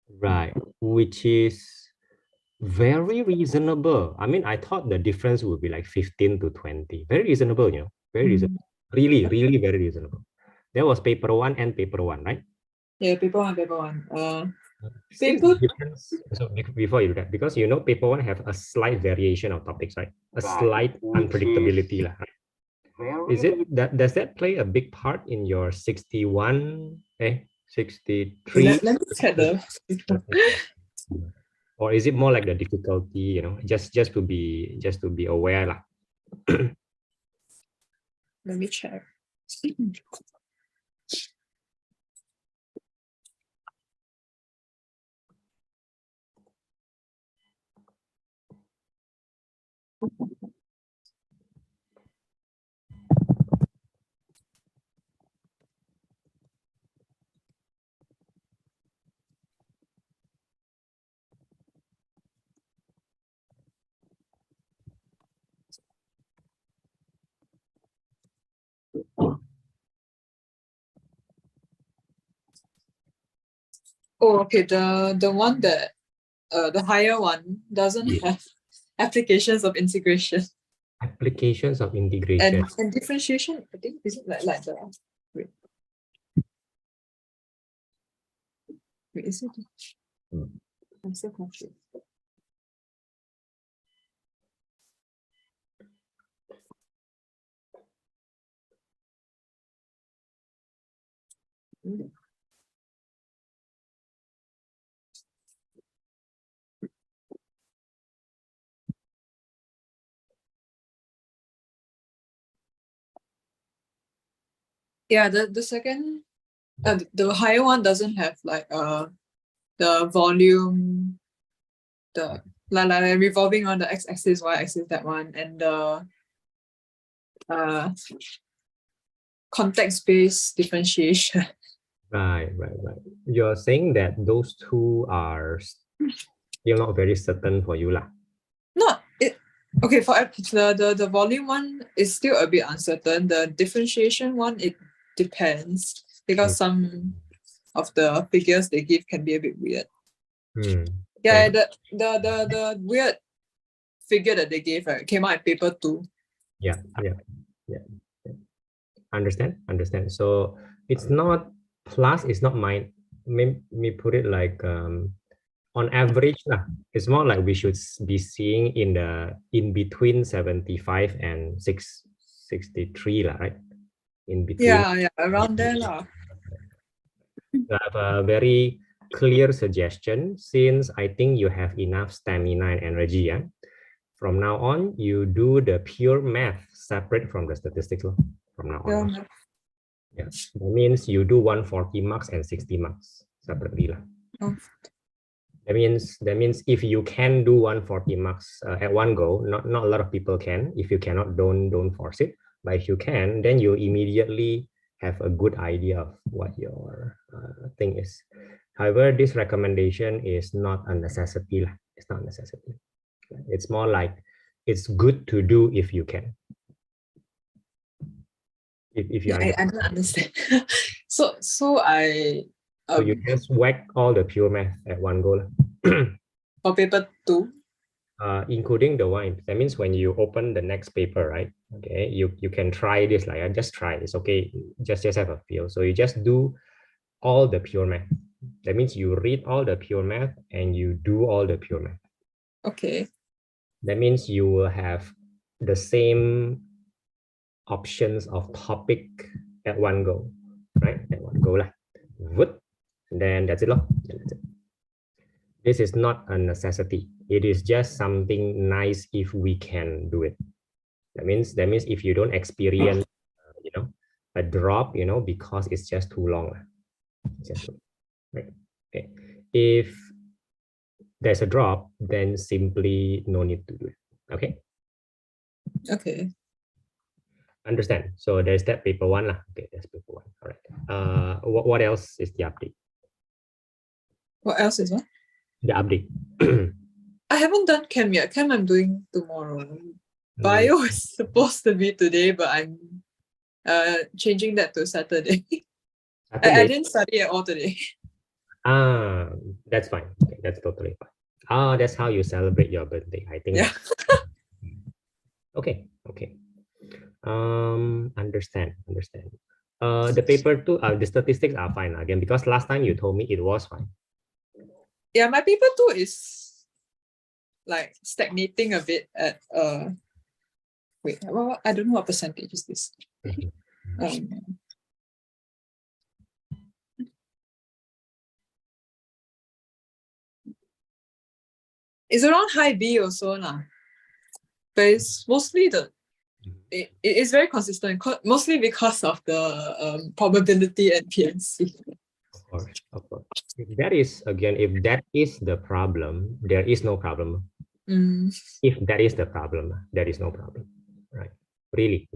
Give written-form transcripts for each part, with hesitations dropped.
Right, which is very reasonable. I mean, I thought the difference would be like 15 to 20. Very reasonable, very reasonable. Really, really very reasonable. That was paper one and paper one, right? Yeah, paper one, paper one. Since Paper. the difference, so before you do that, because paper one have a slight variation of topics, right? A slight unpredictability, lah, right? Is it that does that play a big part in your 61, 63? Let me check the. Or is it more like the difficulty, just to be aware, lah? Let me check. Oh, okay. The one that the higher one doesn't have applications of integration Applications of integration. and differentiation. I think is it like the wait. Wait, is it? I'm so confused. Yeah, the second, the higher one doesn't have like the volume, the like revolving on the x-axis, y-axis, that one, and the context-based differentiation. Right. You're saying that those two are still not very certain for you, lah. Not it. Okay, for the volume one is still a bit uncertain. The differentiation one, it depends because some of the figures they give can be a bit weird. Yeah, the weird figure that they gave, right, came out in paper 2. Yeah. Understand. So it's not plus. It's not mine. Me put it like on average lah. It's more like we should be seeing in between 75 and 63 lah, right? In between. Yeah, around there lah. I have a very clear suggestion, since I think you have enough stamina and energy. Yeah? From now on, you do the pure math separate from the statistics from now on. Yeah. Yeah, that means you do 140 marks and 60 marks separately. Oh. That means if you can do 140 marks at one go, not a lot of people can. If you cannot, don't force it. But if you can, then you immediately have a good idea of what your thing is. However, this recommendation is not a necessity. It's not a necessity. It's more like it's good to do if you can. If you I don't understand. so you just whack all the pure math at one go. For paper 2? Including the one, that means when you open the next paper, right? Okay, you can try this, like just try. It's okay. Just have a feel. So you just do all the pure math. That means you read all the pure math and you do all the pure math. Okay. That means you will have the same options of topic at one go, right? At one go lah. And then that's it. This is not a necessity. It is just something nice if we can do it. That means if you don't experience, a drop, because it's just too long. Right? Okay. If there's a drop, then simply no need to do it. Okay. Okay. Understand. So there's that paper 1 lah. Okay, that's paper 1. All right. What else is the update? What else is what? The update. I haven't done chem yet. Chem I'm doing tomorrow. Bio is supposed to be today, but I'm changing that to Saturday. I didn't study at all today. That's fine. Okay, that's totally fine. That's how you celebrate your birthday. I think. Yeah. Okay. Okay. Understand. The paper two, the statistics are fine again, because last time you told me it was fine. Yeah, my paper 2 is like stagnating a bit at wait, well, I don't know what percentage is this. It's around high B also lah. But it's mostly it is very consistent, mostly because of the probability and PNC. Of course. If that is the problem, there is no problem. If that is the problem, there is no problem, right? Really.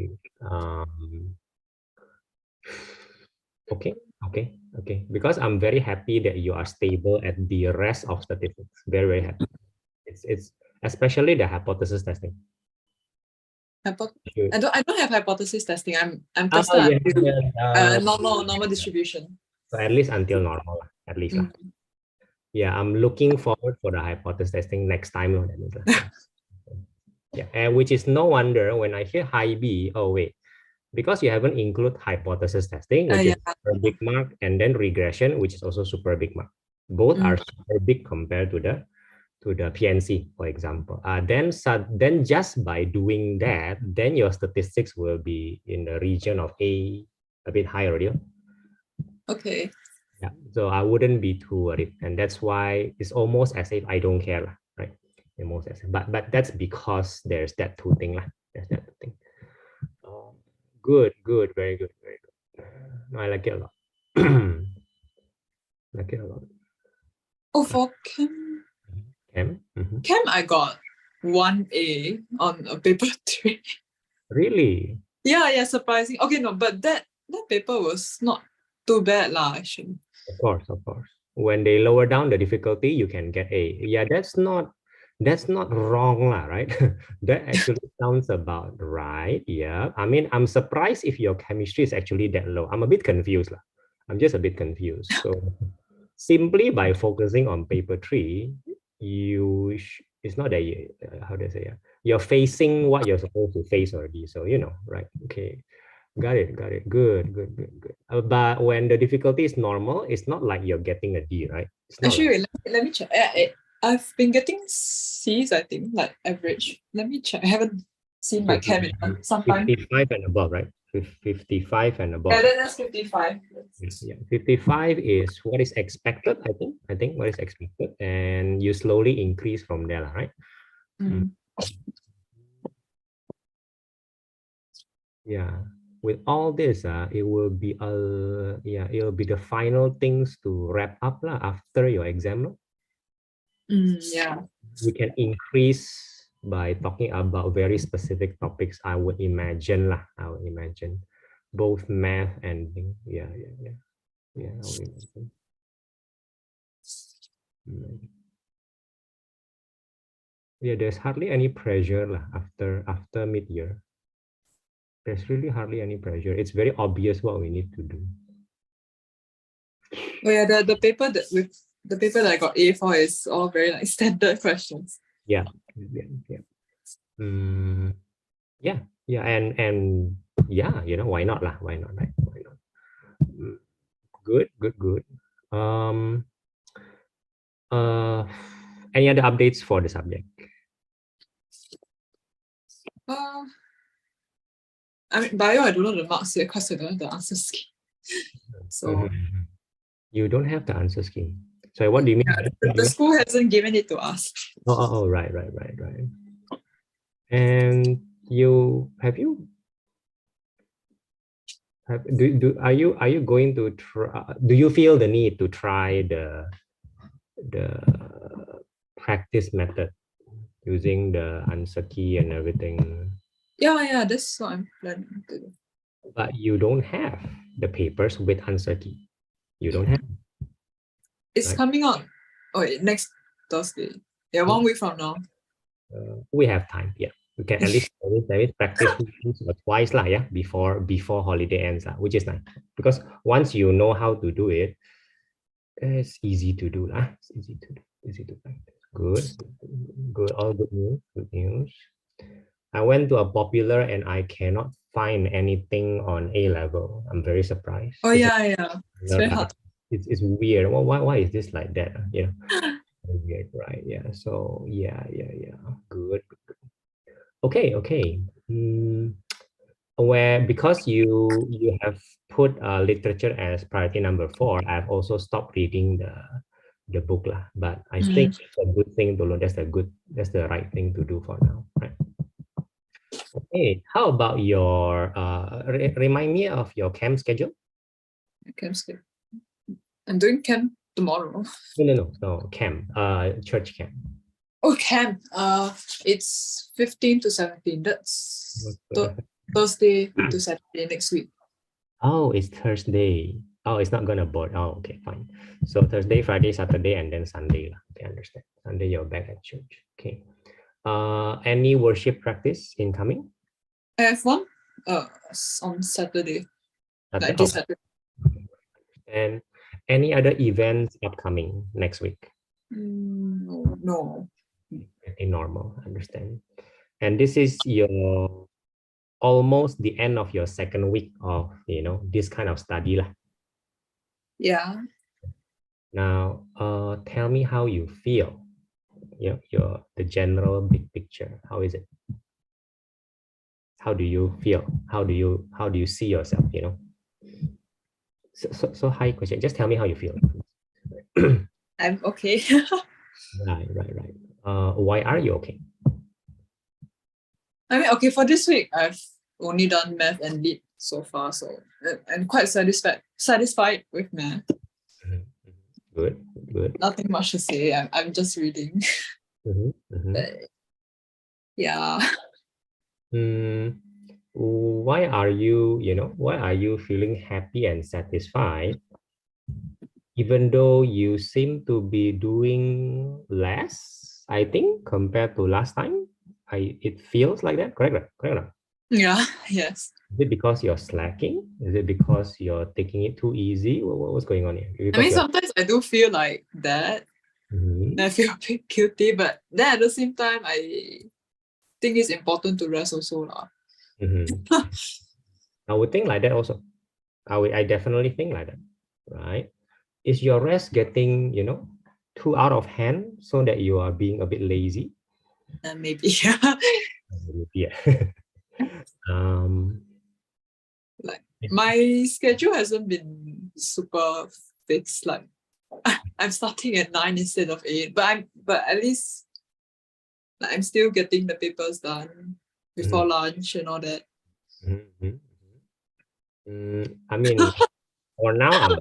Okay. Because I'm very happy that you are stable at the rest of statistics. Very, very happy. It's especially the hypothesis testing. I don't have hypothesis testing. I'm testing normal distribution. So at least until normal, at least. Yeah, I'm looking forward for the hypothesis testing next time. Yeah, and which is no wonder when I hear high B, oh wait, because you haven't include hypothesis testing, which is super big mark, and then regression, which is also super big mark. Both are super big compared to the PNC, for example. Then just by doing that, then your statistics will be in the region of a bit higher already. Okay. Yeah, so I wouldn't be too worried, and that's why it's almost as if I don't care, right? Almost as if, but that's because there's that two thing, lah. There's that two thing. Good, very good. No, I like it a lot. Like it a lot. Oh, for Chem, I got 1A on a paper 3. Really? Yeah, surprising. Okay, no, but that paper was not too bad lah, actually. Of course. When they lower down the difficulty, you can get A. Yeah, that's not wrong lah, right? That actually sounds about right. Yeah, I mean, I'm surprised if your chemistry is actually that low. I'm a bit confused lah. I'm just a bit confused. So simply by focusing on paper 3, it's not that you, how do I say, you're facing what you're supposed to face already. So right? Okay. Got it. Good. But when the difficulty is normal, it's not like you're getting a D, right? Actually, let me check. I've been getting C's, I think, like average. Let me check. I haven't seen my chem in some time. 55 and above, right? 55 and above. Yeah, that's 55. Yeah, 55 is what is expected, I think what is expected, and you slowly increase from there, right? Yeah. With all this, it will be it'll be the final things to wrap up after your exam. Yeah. We can increase by talking about very specific topics. I would imagine both math and yeah. Yeah, there's hardly any pressure after mid-year. There's really hardly any pressure. It's very obvious what we need to do. Oh yeah, the paper that I got A for is all very like standard questions. Yeah. And yeah, why not lah? Why not, right? Why not? Good. Any other updates for the subject? I mean, bio, I don't know the marks yet because I don't have the answer scheme. So you don't have the answer scheme. So what do you mean? Yeah, the school hasn't given it to us. Oh, right. And are you going to try? Do you feel the need to try the practice method using the answer key and everything? Yeah, that's what I'm planning to do. But you don't have the papers with answer key. You don't have. It's coming out next Thursday. Yeah, 1 week from now. We have time. Yeah, we can at least practice once or twice lah. Yeah, before holiday ends, which is nice, because once you know how to do it, It's easy to do lah. It's easy to do. Easy to practice. Good. Good. All good news. Good news. I went to a popular and I cannot find anything on A level. I'm very surprised. Oh It's yeah, yeah. It's very hard. It's weird. Why is this like that? You know, weird, right? Yeah. So yeah. Good. Okay. Where because you have put literature as priority number 4, I've also stopped reading the book lah. But I think it's a good thing to learn. That's the right thing to do for now, right? Okay. How about your remind me of your camp schedule? Camp schedule. I'm doing camp tomorrow. No, camp. Church camp. Oh, camp. It's 15 to 17. That's Thursday to Saturday next week. Oh, it's Thursday. Oh, it's not gonna board. Oh, okay, fine. So Thursday, Friday, Saturday, and then Sunday. Okay, understand. Sunday you're back at church. Okay. Any worship practice incoming? I have one on Saturday. Like Oh. this Saturday. And any other events upcoming next week? No. Pretty normal, understand. And this is your almost the end of your second week of this kind of study lah. Yeah. Now tell me how you feel. The general big picture. How is it? How do you feel? How do you see yourself? So high question. Just tell me how you feel. I'm okay. Right. Why are you okay? I mean, okay, for this week, I've only done math and lit so far, so I'm quite satisfied with math. Good. Nothing much to say. I'm just reading. But, yeah. Why are you feeling happy and satisfied, even though you seem to be doing less, I think, compared to last time? It feels like that, correct? Yeah, yes. Is it because you're slacking? Is it because you're taking it too easy? What's going on here? I mean, sometimes I do feel like that. And I feel a bit guilty, but then at the same time, I think it's important to rest also. I would think like that also. I definitely think like that, right? Is your rest getting, too out of hand so that you are being a bit lazy? Maybe, yeah. Yeah. Like my schedule hasn't been super fixed. Like I'm starting at 9 instead of 8, but at least I'm still getting the papers done before lunch and all that. I mean, for now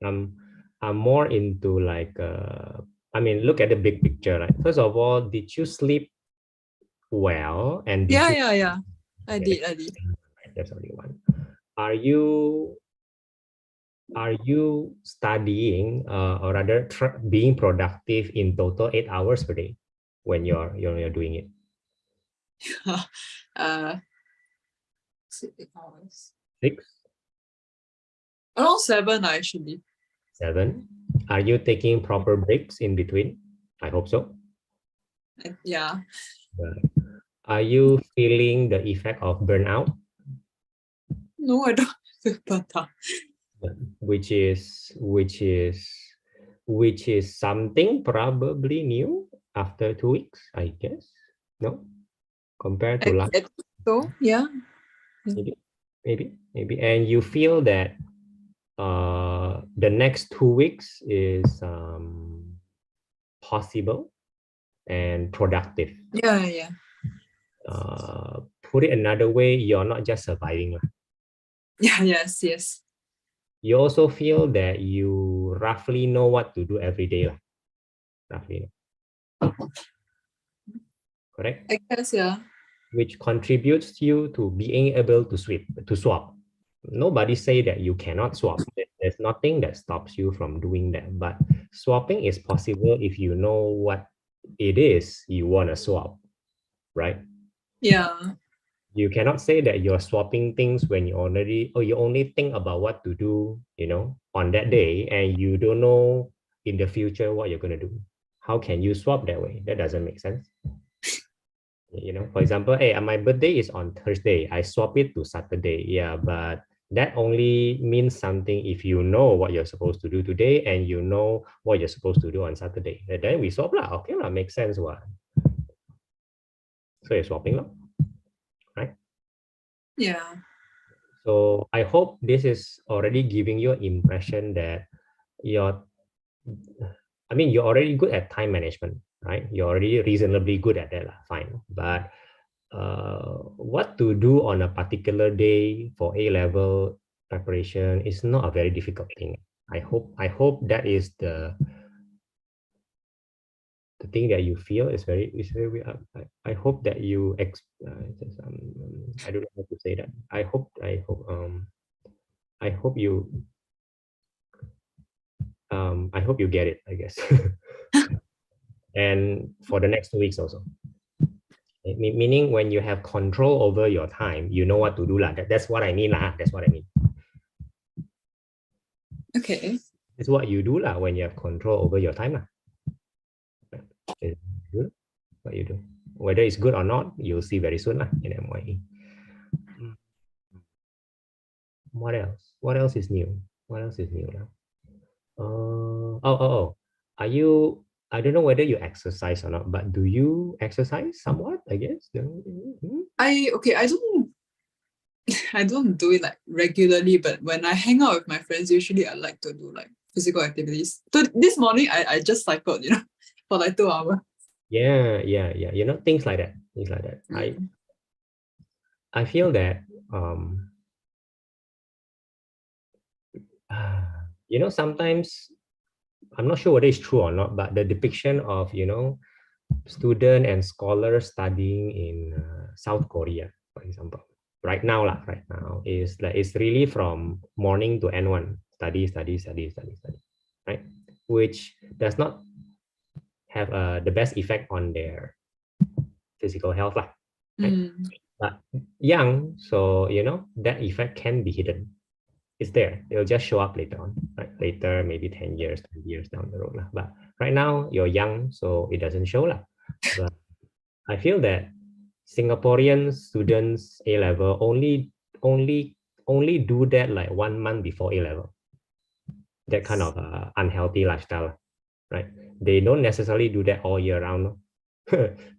I'm more into like look at the big picture, right? First of all, did you sleep well? And yeah. I did. That's only one. Are you studying or rather being productive in total 8 hours per day when you're doing it? 6 hours. 6? Around 7 actually. 7. Are you taking proper breaks in between? I hope so. Yeah. Are you feeling the effect of burnout? No, I don't feel burnt out. Which is something probably new after 2 weeks, I guess. No, compared to last. So yeah. Maybe. And you feel that the next 2 weeks is possible and productive. Yeah. Put it another way, you're not just surviving. Yeah, yes. You also feel that you roughly know what to do every day. Roughly. Correct? I guess, yeah. Which contributes you to being able to swap. Nobody say that you cannot swap. There's nothing that stops you from doing that. But swapping is possible if you know what it is you want to swap, right? Yeah. You cannot say that you're swapping things when you only think about what to do, on that day, and you don't know in the future what you're going to do. How can you swap that way? That doesn't make sense. For example, hey, my birthday is on Thursday. I swap it to Saturday. Yeah, but that only means something if you know what you're supposed to do today and you know what you're supposed to do on Saturday. Then we swap lah. Okay lah, makes sense. What? So you're swapping lah, right? Yeah. So I hope this is already giving you an impression that you're already good at time management, right? You're already reasonably good at that, fine. But what to do on a particular day for A-level preparation is not a very difficult thing. I hope that is the thing that you feel is very I hope that you I don't know how to say that. I hope you get it, I guess. And for the next 2 weeks also. Meaning when you have control over your time, you know what to do. That's what I mean. That's what I mean. Okay. It's what you do when you have control over your time. It's good what you do. Whether it's good or not, you'll see very soon in MYE. What else? What else is new? What else is new now? Are you, I don't know whether you exercise or not, but do you exercise somewhat, I guess? I don't do it like regularly, but when I hang out with my friends, usually I like to do like physical activities. So this morning I just cycled, for like 2 hours. Yeah. Things like that. I feel that sometimes, I'm not sure whether it's true or not, but the depiction of student and scholars studying in South Korea, for example, right now is like it's really from morning to N1, study, right? Which does not have the best effect on their physical health, right? But young, so that effect can be hidden. It's there. It'll just show up later on, right? Later, maybe 10 years, 20 years down the road. But right now, you're young, so it doesn't show. But I feel that Singaporean students A-level only do that like 1 month before A-level. That kind of unhealthy lifestyle, right? They don't necessarily do that all year round.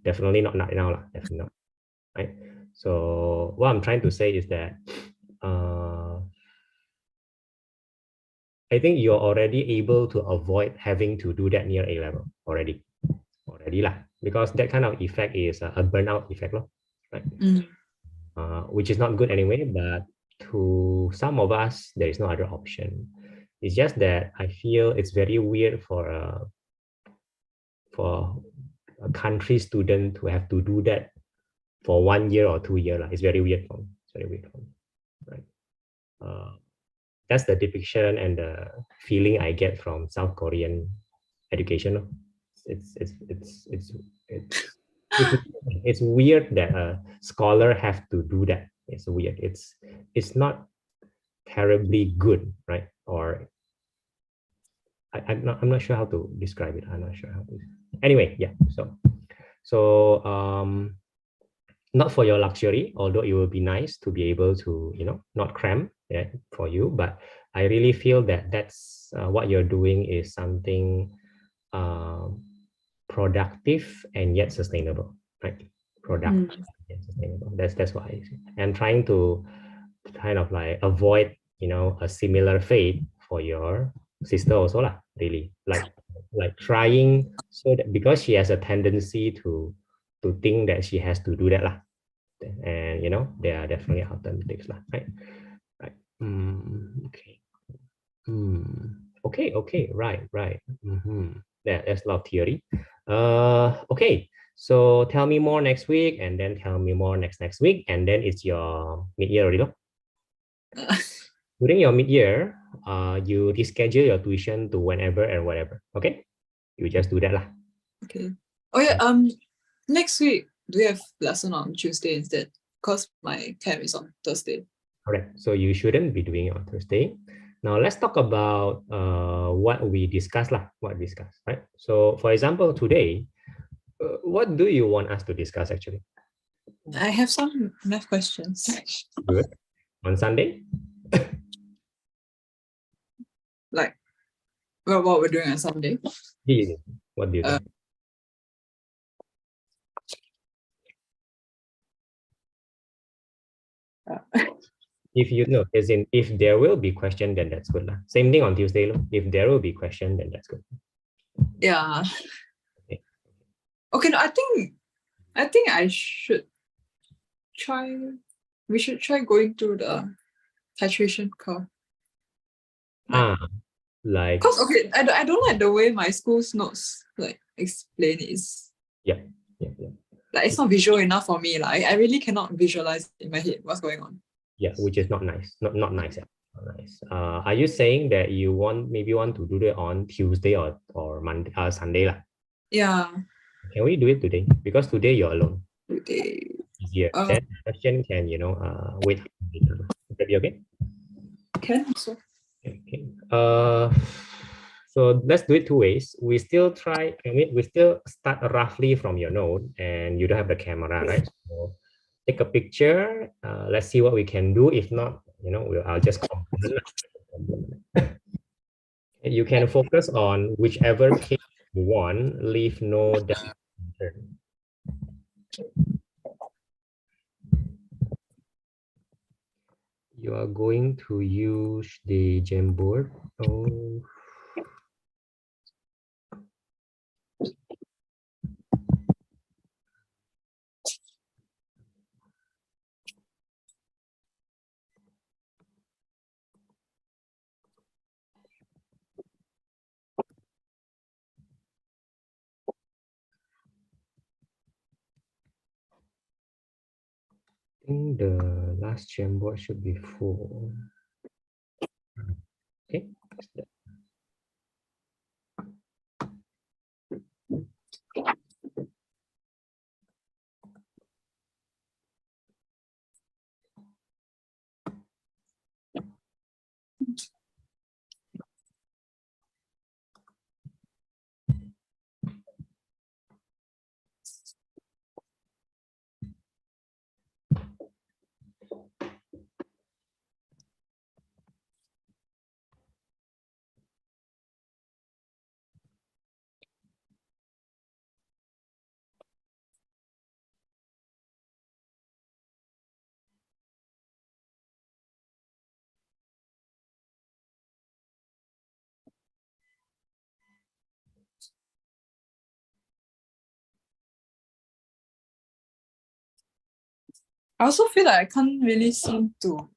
Definitely not now, definitely not, right? So what I'm trying to say is that I think you're already able to avoid having to do that near A-level already because that kind of effect is a burnout effect, right? Which is not good anyway, but to some of us, there is no other option. It's just that I feel it's very weird for a country student to have to do that for 1 year or 2 years. It's very weird for me. Right? That's the depiction and the feeling I get from South Korean education. It's weird that a scholar have to do that. It's weird. It's not terribly good, right? Or I'm not sure how to describe it. I'm not sure how to. Anyway, yeah. So not for your luxury, although it would be nice to be able to not cram for you, but I really feel that that's what you're doing is something productive and yet sustainable, right? Productive and sustainable. That's what I see. And trying to kind of like avoid a similar fate for your sister also really like trying, so that because she has a tendency to think that she has to do that and there are definitely alternatives right. Okay, right. Yeah, that's a lot of theory. Okay, so tell me more next week, and then tell me more next week, and then it's your mid-year already. During your mid-year, you reschedule your tuition to whenever and whatever. Okay, you just do that Okay. Oh yeah. Next week do we have lesson on Tuesday instead? because my camp is on Thursday. Correct. So you shouldn't be doing it on Thursday. Now let's talk about what we discussed lah. What discussed, right? So for example, today, what do you want us to discuss actually? I have some math questions. Good. On Sunday? Like, well, what we're doing on Sunday. Yeah. What do you think? If you know, as in, if there will be question, then that's good lah. Same thing on Tuesday. If there will be question, then that's good. Yeah. Okay. No, I think I should try. We should try going through the titration curve. Like. Because okay, I don't like the way my school's notes like explain it. Yeah. Like it's not visual enough for me. Like I really cannot visualize in my head what's going on. Yeah, which is not nice. Not nice. Yeah. Not nice. Are you saying that you maybe want to do it on Tuesday or Monday, Sunday lah? Yeah. Can we do it today? Because today you're alone. Today. Easier. Then the question can wait. Would that be okay? Can also. Okay. So let's do it two ways. We still try. We still start roughly from your node, and you don't have the camera, right? So take a picture. Let's see what we can do. If not, I'll just compliment. You can focus on whichever case you want. Leave no doubt. You are going to use the Jamboard. Oh. I think the last Jamboard should be full. Okay. I also feel like I can't really seem to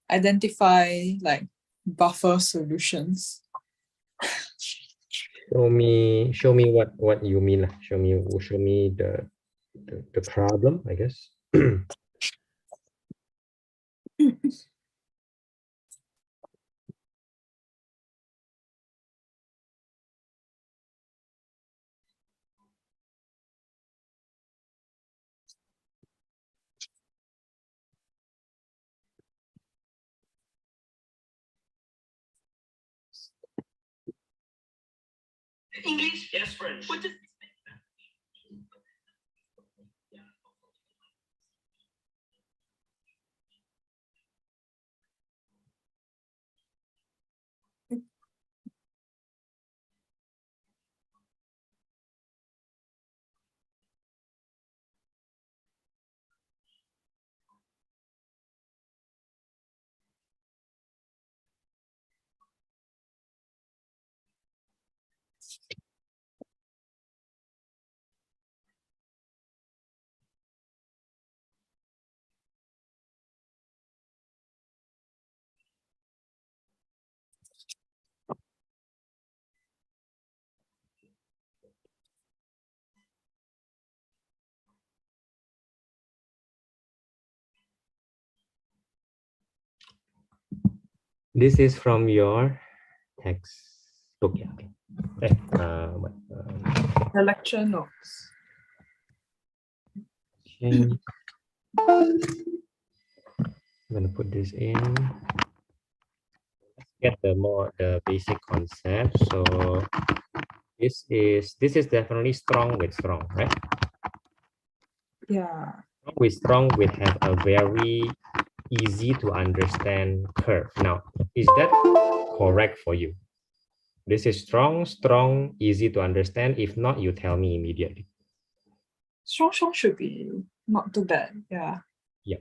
identify like buffer solutions. Show me what you mean. Show me the problem, I guess. English, yes, French. What does this mean? This is from your textbook. Yeah. Okay. The lecture notes. change. I'm gonna put this in. Let's get the basic concept. So this is definitely strong with strong, right? Yeah. With strong, we have a very easy to understand curve. Now, is that correct for you? This is strong, easy to understand. If not, you tell me immediately. Strong should be not too bad. Yeah. Yeah.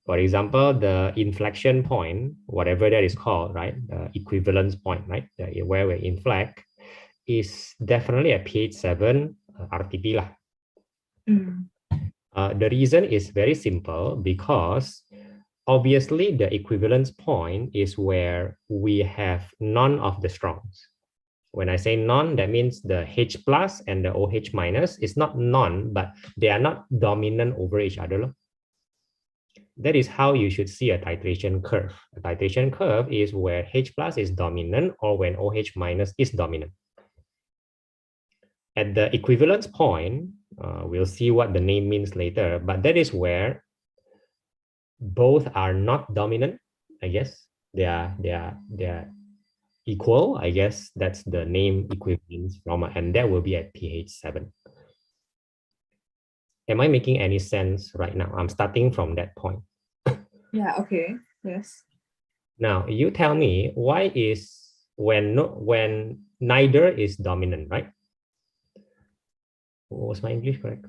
For example, the inflection point, whatever that is called, right? The equivalence point, right? Where we inflect is definitely a pH 7 RTP lah. The reason is very simple because obviously the equivalence point is where we have none of the strongs. When I say none, that means the H plus and the OH minus is not none, but they are not dominant over each other. That is how you should see a titration curve. A titration curve is where H plus is dominant or when OH minus is dominant. At the equivalence point, we'll see what the name means later, but that is where both are not dominant, I guess. They are equal, I guess. That's the name equivalence from, and that will be at pH 7. Am I making any sense right now? I'm starting from that point. Yeah, okay. Yes. Now, you tell me, why is when neither is dominant, right? Was my English correct?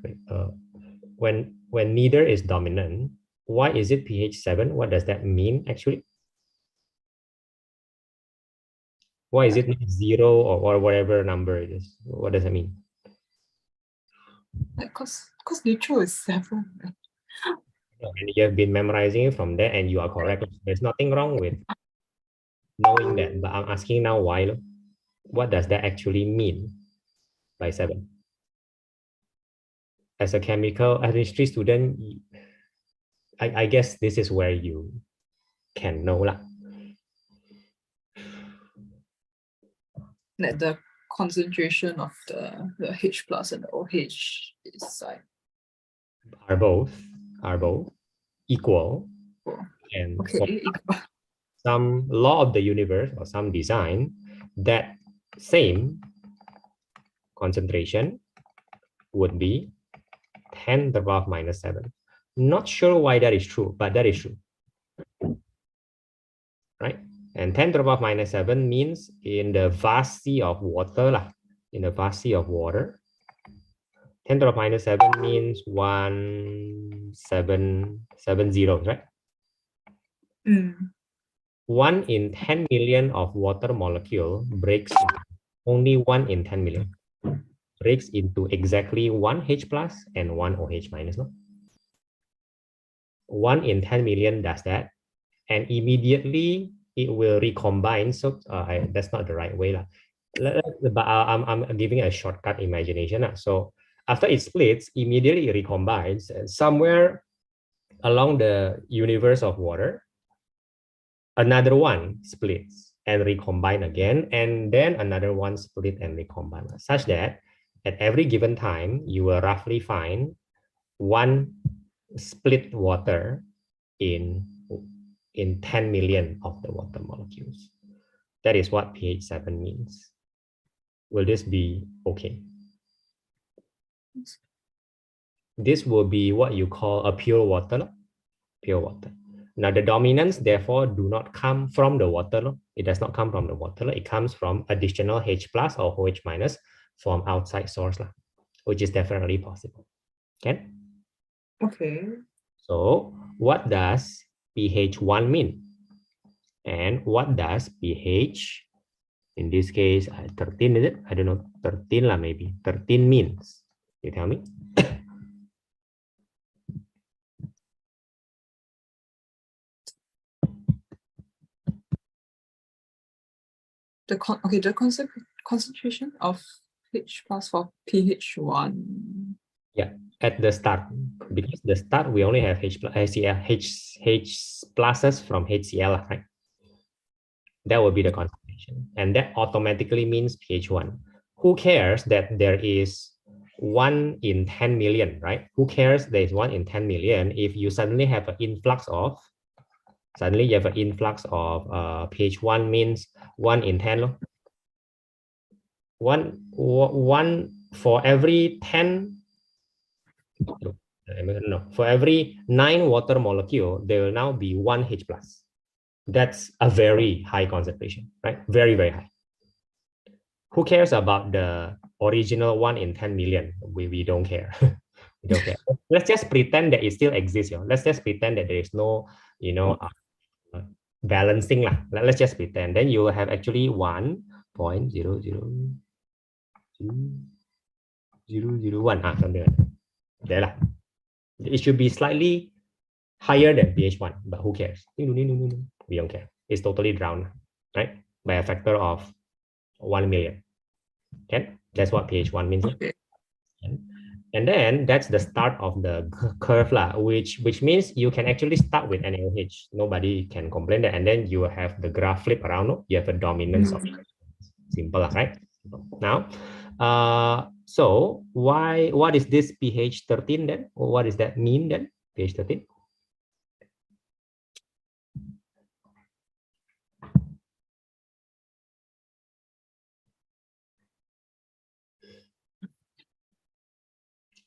When neither is dominant, why is it pH 7? What does that mean actually? Why is it not 0 or whatever number it is? What does that mean? Because neutral is 7. And you have been memorizing it from there and you are correct. There's nothing wrong with knowing that, but I'm asking now why. What does that actually mean by 7? As a chemical history student, I guess this is where you can know lah. That the concentration of the H plus and the OH is like are both equal, and okay. some law of the universe or some design, that same concentration would be 10 to the power of minus 7. Not sure why that is true, but that is true, right? And 10 to the power of minus 7 means in the vast sea of water lah. In the vast sea of water, 10 to the power of minus 7 means 1770, right? 1 in 10 million of water molecule breaks, only 1 in 10 million breaks into exactly 1 H plus and 1 OH minus. No? 1 in 10 million does that, and immediately it will recombine. So that's not the right way lah. But I'm giving a shortcut imagination. So after it splits, immediately it recombines, and somewhere along the universe of water, another one splits and recombine again, and then another one split and recombine, such that at every given time, you will roughly find one split water in 10 million of the water molecules. That is what pH 7 means. Will this be okay? This will be what you call a pure water. Pure water. Now the dominants therefore do not come from the water. It does not come from the water. It comes from additional H plus or OH minus from outside source, which is definitely possible. Okay? Okay. So what does pH 1 mean? And what does pH, in this case, 13, is it? I don't know, 13 lah maybe. 13 means. You tell me. The concentration of H plus for pH 1. Yeah, at the start, because the start we only have H plus HCl, H pluses from HCl, right? That will be the concentration, and that automatically means pH 1. Who cares that there is 1 in 10 million, right? Who cares? There's 1 in 10 million. If you suddenly have an influx of, pH 1 means 1 in 10. Lo. One for every 10, no, for every 9 water molecule, there will now be 1 H plus. That's a very high concentration, right? Very, very high. Who cares about the original 1 in 10 million? We don't care. We don't care. Let's just pretend that it still exists. Let's just pretend that there is no, balancing lah. Let's just pretend. Then you will have actually 1.0000001. Something like that. There lah. It should be slightly higher than pH 1, but who cares? We don't care. It's totally drowned, right? By a factor of 1 million. Okay, that's what pH 1 means. Okay. And then that's the start of the curve lah, which means you can actually start with NaOH. Nobody can complain that. And then you have the graph flip around. No? You have a dominance of it. Simple, right? Now, so what is this pH 13 then? Or what does that mean then? pH 13?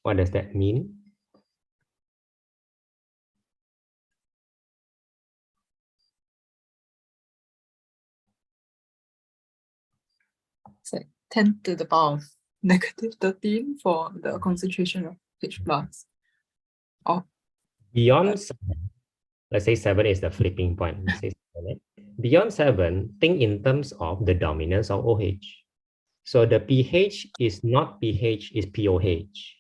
What does that mean? It's like 10 to the power of -13 for the concentration of H plus. Oh, Beyond 7, let's say 7 is the flipping point. Let's say 7, beyond 7, think in terms of the dominance of OH. So the pH is not pH, is POH.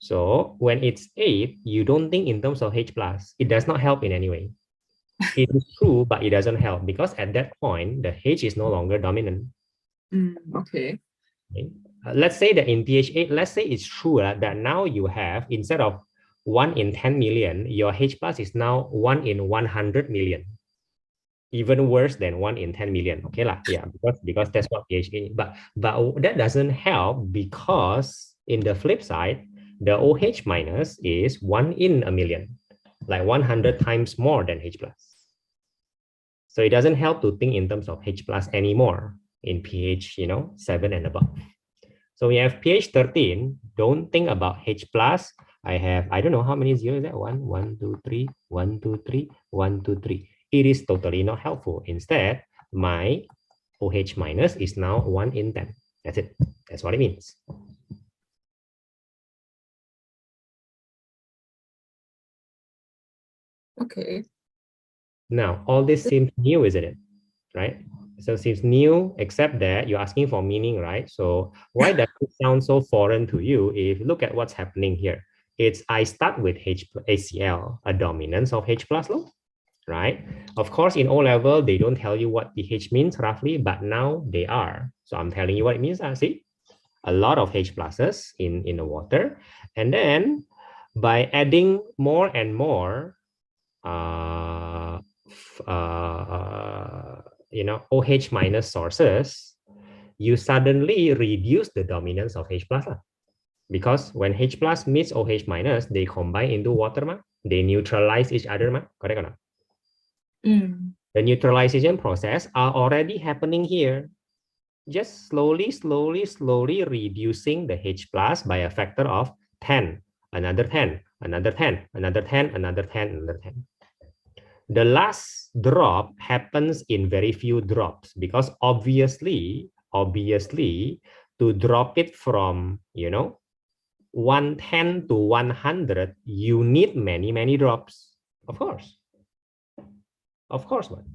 So when it's 8, you don't think in terms of H plus. It does not help in any way. It is true, but it doesn't help because at that point, the H is no longer dominant. Okay. Let's say that in pH 8, let's say it's true that now you have, instead of 1 in 10 million, your H plus is now 1 in 100 million. Even worse than 1 in 10 million. Okay, lah. Yeah, because that's what pH is. But that doesn't help because in the flip side, the OH minus is 1 in a million, like 100 times more than H plus. So it doesn't help to think in terms of H plus anymore in pH, 7 and above. So we have pH 13. Don't think about H plus. I don't know how many zeros is that? 1, 1, 2, 3, 1, 2, 3, 1, 2, 3. It is totally not helpful. Instead, my OH minus is now 1 in 10. That's it. That's what it means. Okay. Now, all this seems new, isn't it? Right? So it seems new, except that you're asking for meaning, right? So why does it sound so foreign to you if you look at what's happening here? It's I start with HCl, a dominance of H plus, right? Of course, in O-level, they don't tell you what pH means roughly, but now they are. So I'm telling you what it means. See, a lot of H pluses in the water. And then by adding more and more, OH minus sources, you suddenly reduce the dominance of H plus. Because when H plus meets OH minus, they combine into water, they neutralize each other, correct or not? The neutralization process are already happening here. Just slowly reducing the H plus by a factor of 10, another 10, another 10, another 10, another 10, another 10. The last drop happens in very few drops because obviously, to drop it from, 110 to 100, you need many drops. Of course. Of course, man.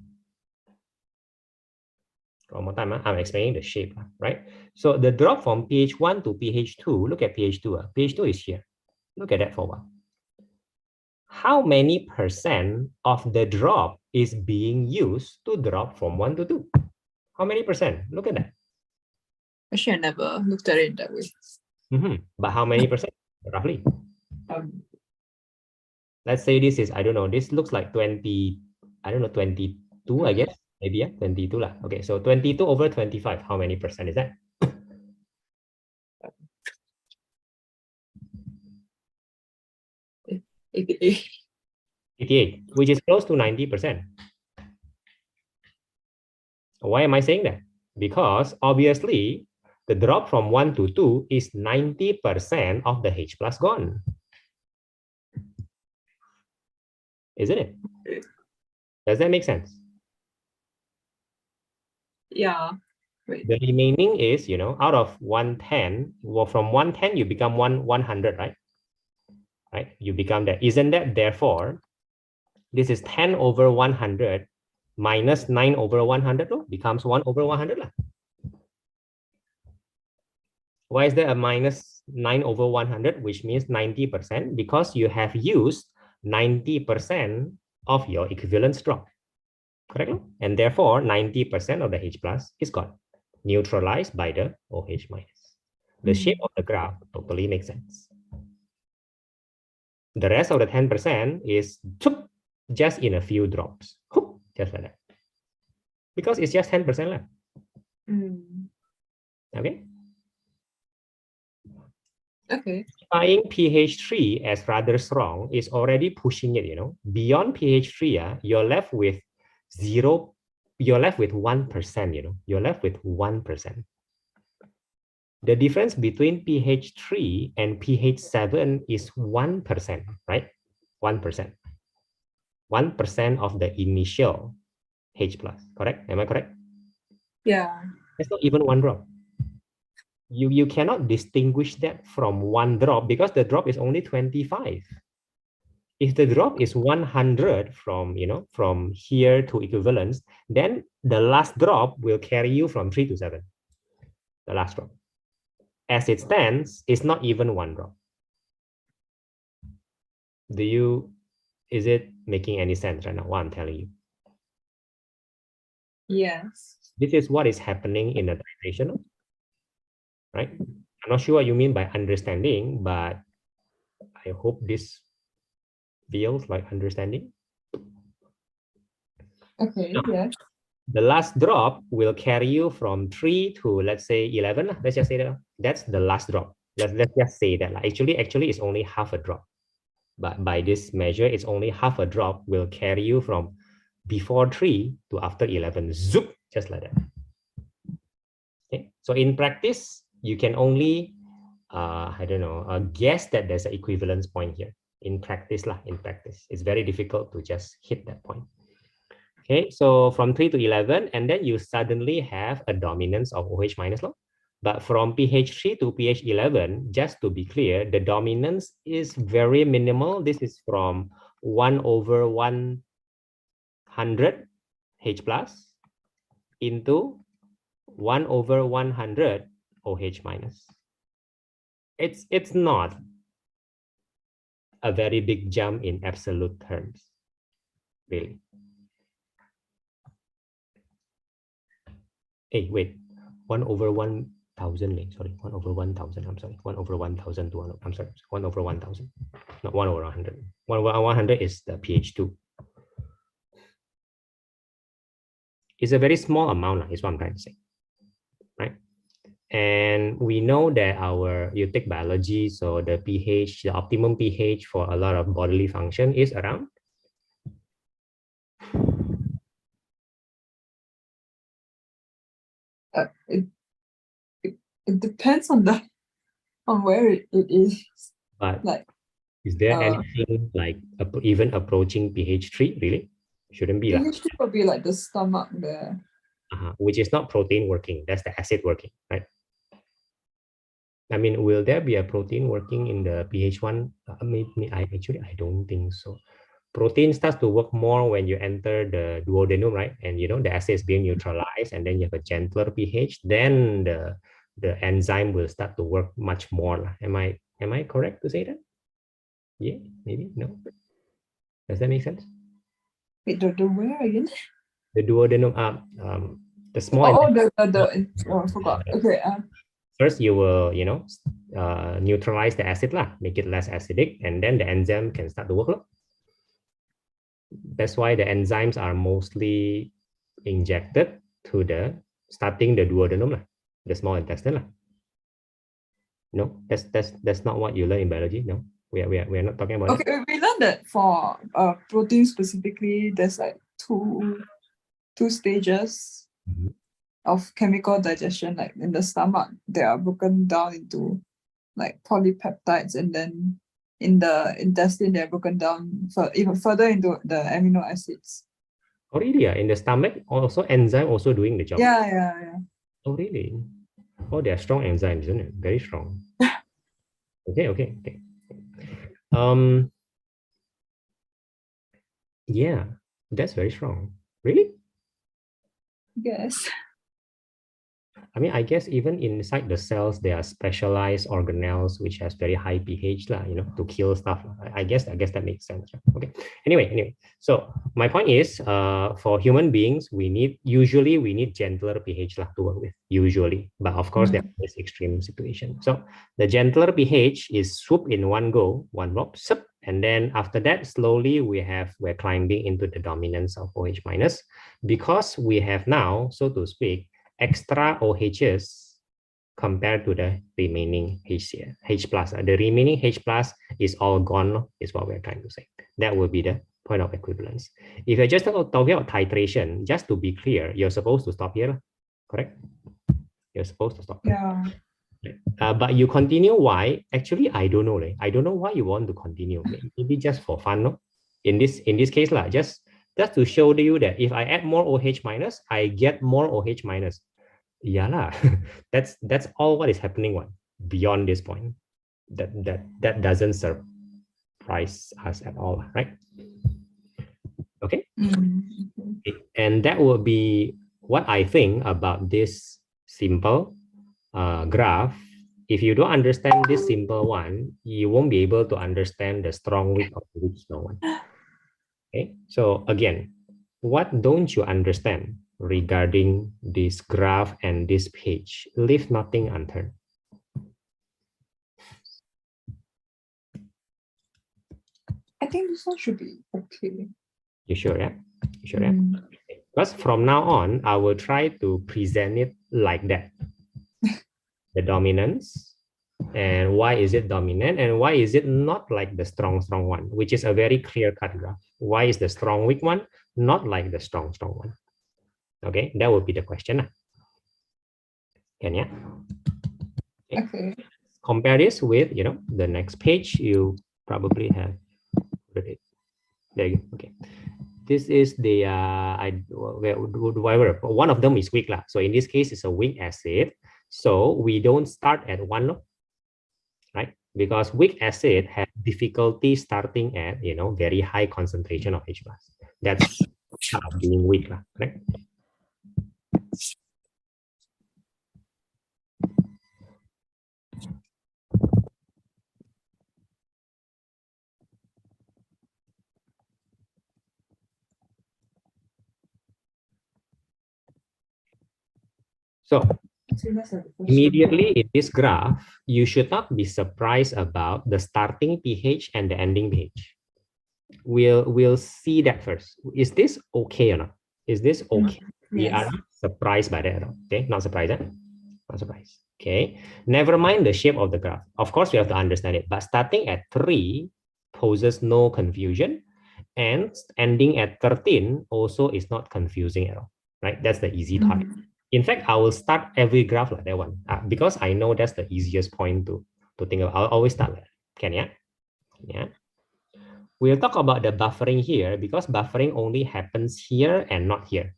One more time, I'm explaining the shape, right? So the drop from pH 1 to pH 2, look at pH 2. pH 2 is here. Look at that for a while. How many percent of the drop is being used to drop from 1 to 2? How many percent? Look at that. Actually, I never looked at it that way. But how many percent, roughly? Let's say this is, I don't know, this looks like 20, I don't know, 22, I guess. Maybe, 22 lah. Okay, so 22 over 25, how many percent is that? 88. 88, which is close to 90%. Why am I saying that? Because obviously the drop from 1 to 2 is 90% of the H plus gone. Isn't it? Does that make sense? Yeah. Wait. The remaining is, out of 110, well, from 110 you become 100, right? Right? You become that. Isn't that therefore, this is 10 over 100 minus 9 over 100, no? Becomes 1 over 100. Lah. Why is there a minus 9 over 100, which means 90%? Because you have used 90% of your equivalence drop. Correct? And therefore, 90% of the H plus is gone, neutralized by the OH minus. The shape of the graph totally makes sense. The rest of the 10% is just in a few drops, just like that. Because it's just 10% left. Okay. Okay. Defying pH 3 as rather strong is already pushing it, beyond pH 3, you're left with 0, you're left with 1%, you're left with 1%. The difference between pH 3 and pH 7 is 1%, right? 1%. 1% of the initial H plus, correct? Am I correct? Yeah. That's not even one drop. You cannot distinguish that from one drop because the drop is only 25. If the drop is 100 from, from here to equivalence, then the last drop will carry you from 3 to 7. The last drop. As it stands, it's not even one drop. Is it making any sense right now, what I'm telling you? Yes. This is what is happening in the titration, right? I'm not sure what you mean by understanding, but I hope this feels like understanding. Okay, now, yeah. The last drop will carry you from 3 to, let's say, 11. Let's just say that. That's the last drop. Let's just say that. Actually, it's only half a drop. But by this measure, it's only half a drop will carry you from before 3 to after 11. Zoop, just like that. Okay. So in practice, you can only, guess that there's an equivalence point here. In practice, it's very difficult to just hit that point. Okay, so from 3 to 11, and then you suddenly have a dominance of OH minus law. But from pH 3 to pH 11, just to be clear, the dominance is very minimal. This is from 1 over 100 H plus into 1 over 100 OH minus. It's not a very big jump in absolute terms, really. Hey, wait, 1 over 1,000, sorry, 1 over 1,000, I'm sorry, 1 over 1,000 to 1, I'm sorry, 1 over 1,000, not 1 over 100. 1 over 100 is the pH 2. It's a very small amount, is what I'm trying to say, right? And we know that you take biology, so the pH, the optimum pH for a lot of bodily function is around it depends on where it is. But like, is there anything like even approaching pH 3? Really? Shouldn't be. pH 3 will be like the stomach there. Which is not protein working. That's the acid working, right? I mean, will there be a protein working in the pH 1? I don't think so. Protein starts to work more when you enter the duodenum, right? And the acid is being neutralized, and then you have a gentler pH. Then the enzyme will start to work much more. Am I correct to say that? Yeah, maybe, no. Does that make sense? Wait, the where again? The duodenum, the small. I forgot. Okay. First, you will, neutralize the acid, make it less acidic, and then the enzyme can start to work. That's why the enzymes are mostly injected to starting the duodenum, the small intestine. No, that's not what you learn in biology. No, we are not talking about it. Okay, we learn know that for protein specifically, there's like two stages Mhm. of chemical digestion. Like in the stomach, they are broken down into like polypeptides, and then in the intestine, they're broken down even further into the amino acids. Oh, really? In the stomach, also enzyme also doing the job. Yeah. Oh, really? Oh, they are strong enzymes, isn't it? Very strong. Okay. Yeah, that's very strong. Really? Yes. I mean, I guess even inside the cells, there are specialized organelles which has very high pH, to kill stuff. I guess that makes sense. Okay. Anyway. So my point is, for human beings, usually we need gentler pH to work with. Usually, but of course, there are this extreme situation. So the gentler pH is swoop in one go, one blob, and then after that, slowly we're climbing into the dominance of OH minus, because we have now, so to speak, extra OHs compared to the remaining H here, H plus. The remaining H plus is all gone, is what we're trying to say. That will be the point of equivalence. If you're just talking about titration, just to be clear, you're supposed to stop here, correct? You're supposed to stop. Yeah. But you continue, why? Actually, I don't know. I don't know why you want to continue. Maybe just for fun, no? In this case, just to show you that if I add more OH minus, I get more OH minus. Yeah, lah. That's all what is happening. Beyond this point, that doesn't surprise us at all, right? Okay. And that will be what I think about this simple graph. If you don't understand this simple one, you won't be able to understand the strong weak or the weak strong one. Okay, so again, what don't you understand regarding this graph and this page? Leave nothing unturned. I think this one should be okay. You sure, yeah? You sure, yeah? Because from now on, I will try to present it like that. The dominance, and why is it dominant, and why is it not like the strong one, which is a very clear-cut graph. Why is the strong weak one not like the strong one? Okay, that would be the question. Can you? Okay. Compare this with, the next page. You probably have it. There you go. Okay. This is the whatever. One of them is weak, so in this case, it's a weak acid. So we don't start at 1, right? Because weak acid have difficulty starting at very high concentration of H plus. That's part of being weak, right? So immediately in this graph, you should not be surprised about the starting pH and the ending pH. We'll see that first. Is this okay or not? Is this okay? We are not surprised by that. Okay, not surprised. Not surprised. Okay, never mind the shape of the graph. Of course, we have to understand it. But starting at 3 poses no confusion, and ending at 13 also is not confusing at all. Right? That's the easy part. In fact, I will start every graph like that one because I know that's the easiest point to think about. I'll always start like that. Can you? Yeah. We'll talk about the buffering here because buffering only happens here and not here.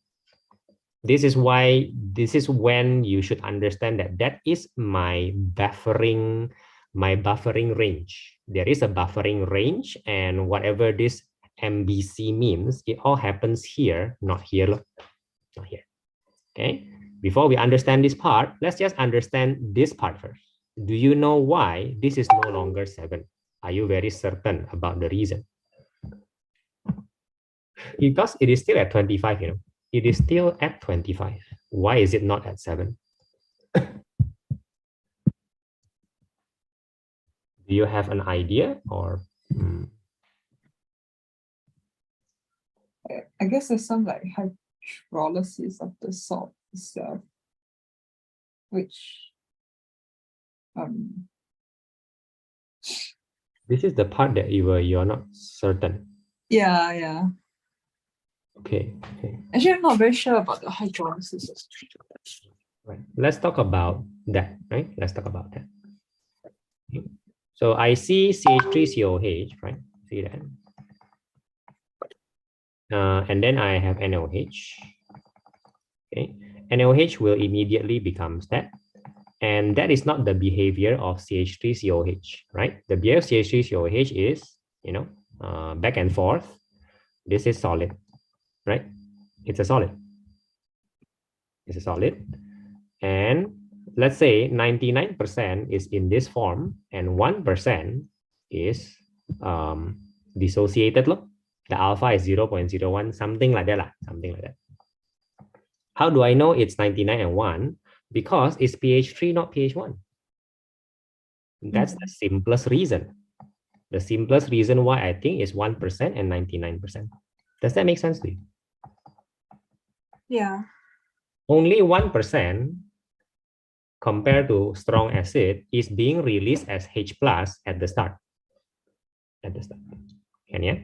This is when you should understand that is my buffering range. There is a buffering range, and whatever this MBC means, it all happens here, not here. Not here. Okay. Before we understand this part, let's just understand this part first. Do you know why this is no longer 7? Are you very certain about the reason? Because it is still at 25, It is still at 25. Why is it not at 7? Do you have an idea or? I guess there's some like hydrolysis of the salt itself, which This is the part that you're not certain. Yeah, yeah. Okay. Okay. Actually, I'm not very sure about the hydrolysis. Right. Let's talk about that. Right. Let's talk about that. Okay. So I see CH3COH. Right. See that. And then I have NOH. Okay. NOH will immediately become that. And that is not the behavior of CH3COH, right? The behavior of CH3COH is, back and forth. This is solid, right? It's a solid. It's a solid. And let's say 99% is in this form and 1% is dissociated. Look, the alpha is 0.01, something like that. Something like that. How do I know it's 99 and 1? Because it's pH 3, not pH 1. That's the simplest reason. The simplest reason why I think is 1% and 99%. Does that make sense to you? Yeah. Only 1% compared to strong acid is being released as H plus at the start. At the start. Can you?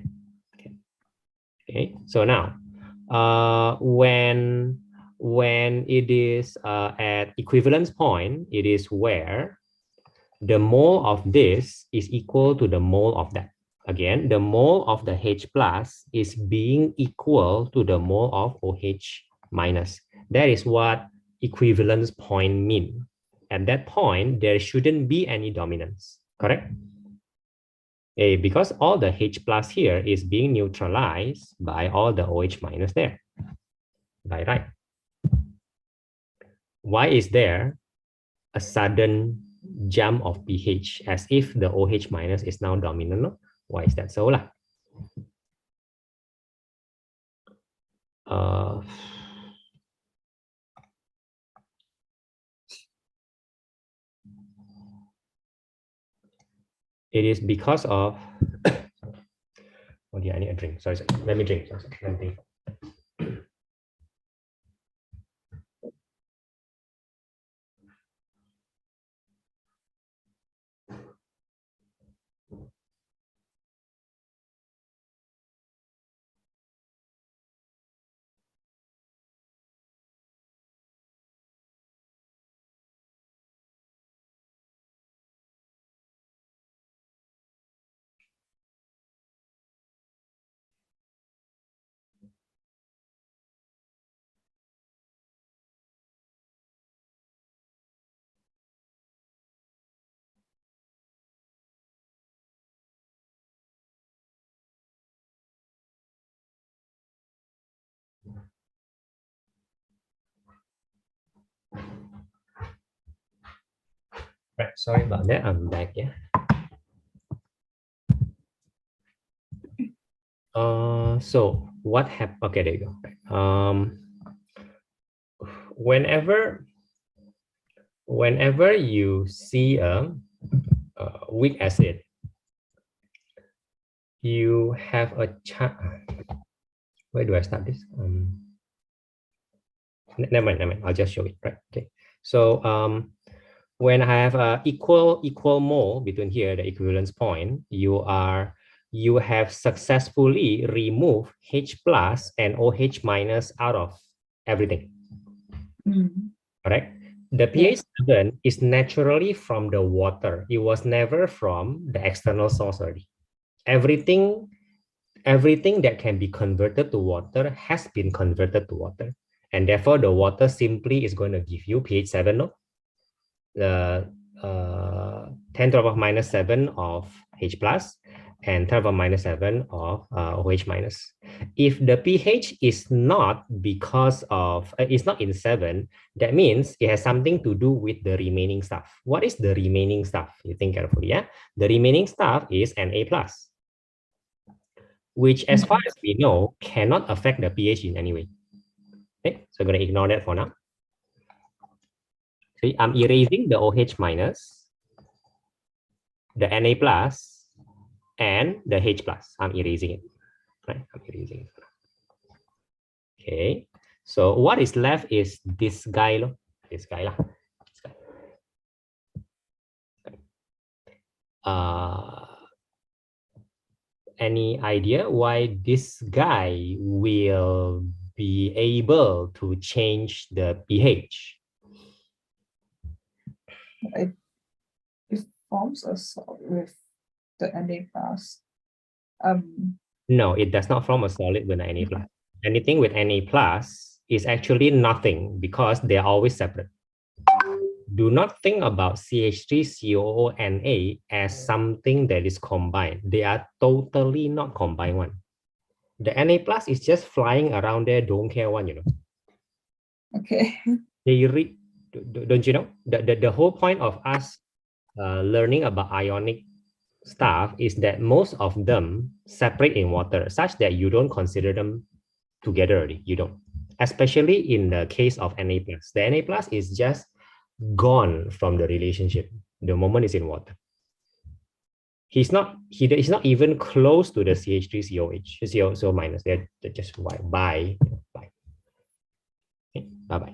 Okay. So now, when it is at equivalence point, it is where the mole of this is equal to the mole of that. Again, the mole of the H plus is being equal to the mole of OH minus. That is what equivalence point mean. At that point, there shouldn't be any dominance, correct? Because all the H plus here is being neutralized by all the OH minus there. Right. Why is there a sudden jump of pH as if the OH minus is now dominant? No? Why is that so? It is because of oh yeah, I need a drink. Sorry. Let me drink. Let me drink. Right, sorry about that. I'm back. Yeah. So what happened? Okay, there you go. Whenever you see a weak acid, you have a chance. Where do I start this? Never mind. I'll just show it. Right. Okay. So when I have a equal mole between here, the equivalence point, you have successfully removed H plus and OH minus out of everything. Correct? The pH 7 is naturally from the water. It was never from the external source already. Everything that can be converted to water has been converted to water. And therefore, the water simply is going to give you pH 7, no? The 10 to the power minus 7 of H plus and 10 to the power minus 7 of OH minus. If the pH is not because of, it's not in 7, that means it has something to do with the remaining stuff. What is the remaining stuff? You think carefully, yeah? The remaining stuff is Na plus, which as far as we know, cannot affect the pH in any way. Okay, so I'm going to ignore that for now. See, I'm erasing the OH minus, the Na plus, and the H plus. I'm erasing it. Right? I'm erasing it. Okay. So what is left is this guy. This guy. Any idea why this guy will be able to change the pH? It forms a salt with the Na plus. No, it does not form a solid with Na plus. Anything with Na plus is actually nothing because they are always separate. Do not think about CH3COO-Na as something that is combined. They are totally not combined one. The Na plus is just flying around there, don't care one, you know. Okay. Don't you know? The whole point of us learning about ionic stuff is that most of them separate in water such that you don't consider them together already. You don't. Especially in the case of Na plus. The Na plus is just gone from the relationship the moment it's in water. He's not even close to the CH3COH, CO minus. They're just bye. Okay, bye.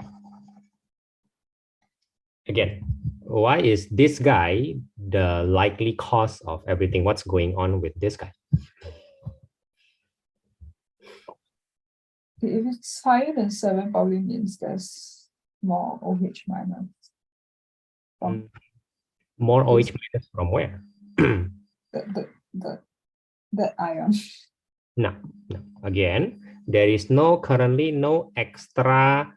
Again, why is this guy the likely cause of everything? What's going on with this guy? If it's higher than 7, probably means there's more OH minus. More OH minus from where? The ion. No. Again, there is currently no extra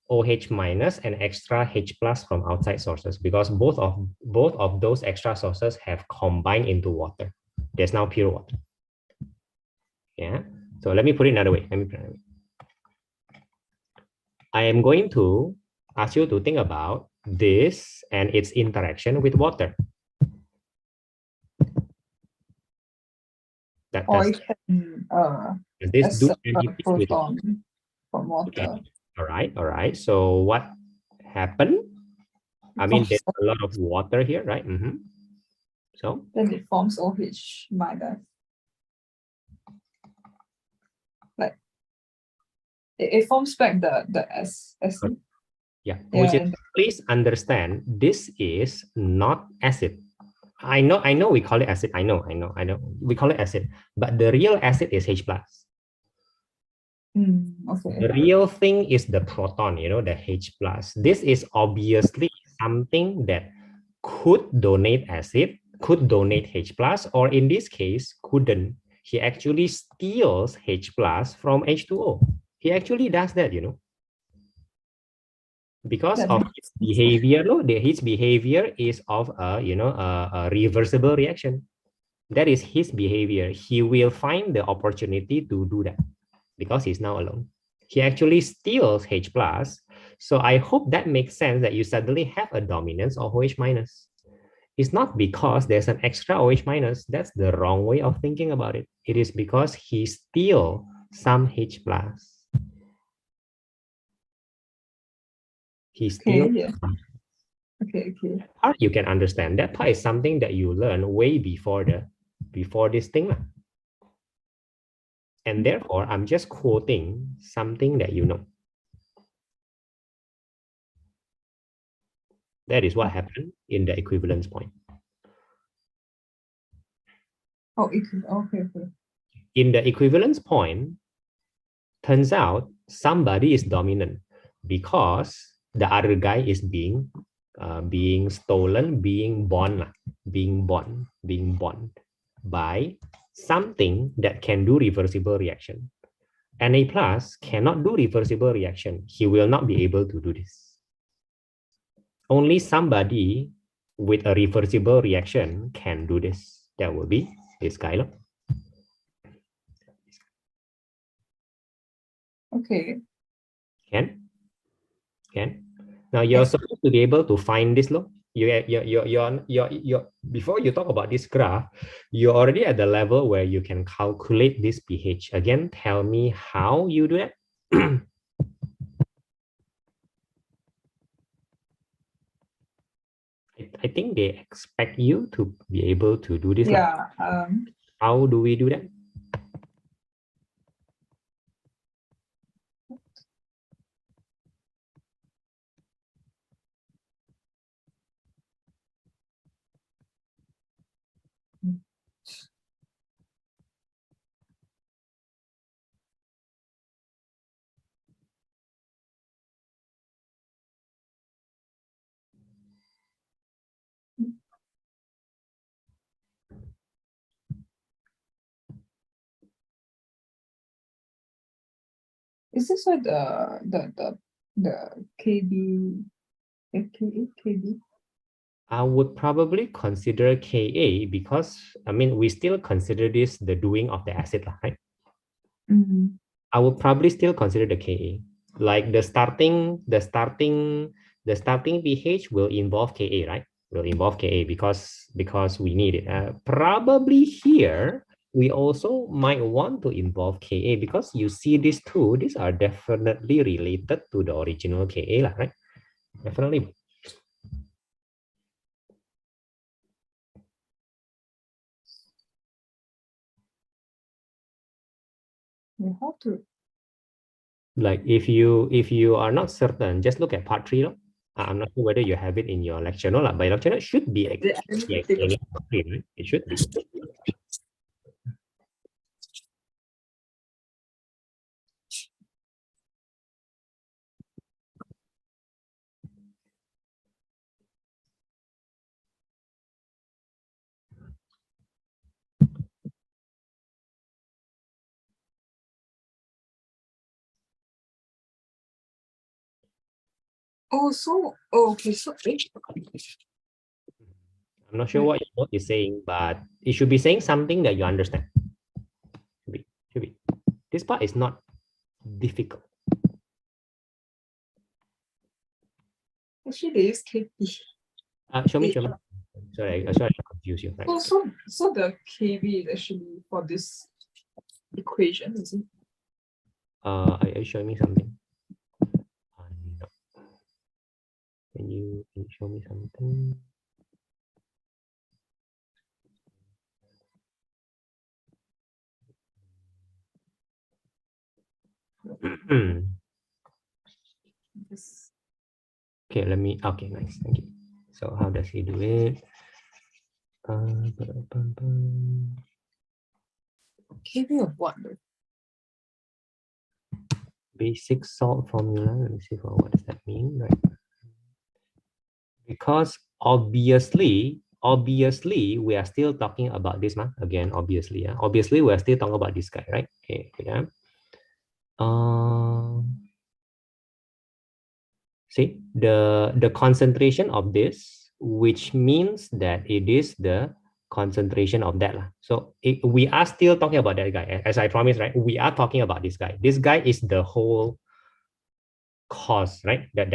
OH minus and extra H plus from outside sources because both of those extra sources have combined into water. There's now pure water. Yeah. So let me put it another way. I am going to ask you to think about this and its interaction with water. Does this do anything with proton from water? All right. So what happened? I mean, there's a lot of water here, right? So then it forms OH minus. Like it forms back the acid. Yeah. Please understand, this is not acid. I know we call it acid. I know. We call it acid, but the real acid is H plus. Okay. The real thing is the proton, the H plus. This is obviously something that could donate acid, could donate H plus, or in this case, couldn't. He actually steals H plus from H2O. He actually does that, because of his behavior. His behavior is of a reversible reaction. That is his behavior. He will find the opportunity to do that because he's now alone. He actually steals H plus. So I hope that makes sense that you suddenly have a dominance of OH minus. It's not because there's an extra OH minus. That's the wrong way of thinking about it. It is because he steals some H plus. He steals. Okay. Part you can understand. That part is something that you learn way before this thing. And therefore, I'm just quoting something that you know. That is what happened in the equivalence point. Okay. In the equivalence point, turns out somebody is dominant because the other guy is being stolen, being born by something that can do reversible reaction. Na plus cannot do reversible reaction. He will not be able to do this. Only somebody with a reversible reaction can do this. That will be this guy. Okay. Can. Now you're supposed to be able to find this. Before you talk about this graph, you're already at the level where you can calculate this pH. Again, tell me how you do that. I think they expect you to be able to do this. Yeah. How do we do that? Is this why the KB, KB? I would probably consider Ka because I mean we still consider this the doing of the acid, right? I would probably still consider the Ka. Like the starting pH will involve Ka, right? Will involve Ka because we need it. Probably here we also might want to involve Ka because you see these two, these are definitely related to the original Ka, right? Definitely. You have to. Like if you are not certain, just look at part 3. No? I'm not sure whether you have it in your lecture. No, but lecture note should be explaining part 3, right? It should be. Oh, so okay, so I'm not sure what your note is saying, but it should be saying something that you understand. Should be. This part is not difficult. actually they use KB. Show me. Sorry, I confused you. Right? So the KB is actually for this equation, is it? Are you showing me something? No. Can you show me something? Yes. Okay, okay, nice, thank you. So how does he do it? KB of what though? Basic salt formula. Let me see what does that mean, right? Because obviously we are still talking about this man again. Obviously we are still talking about this guy, right? Okay, yeah. See the concentration of this, which means that it is the concentration of that. So we are still talking about that guy, as I promised, right? We are talking about this guy. This guy is the whole cause, right? That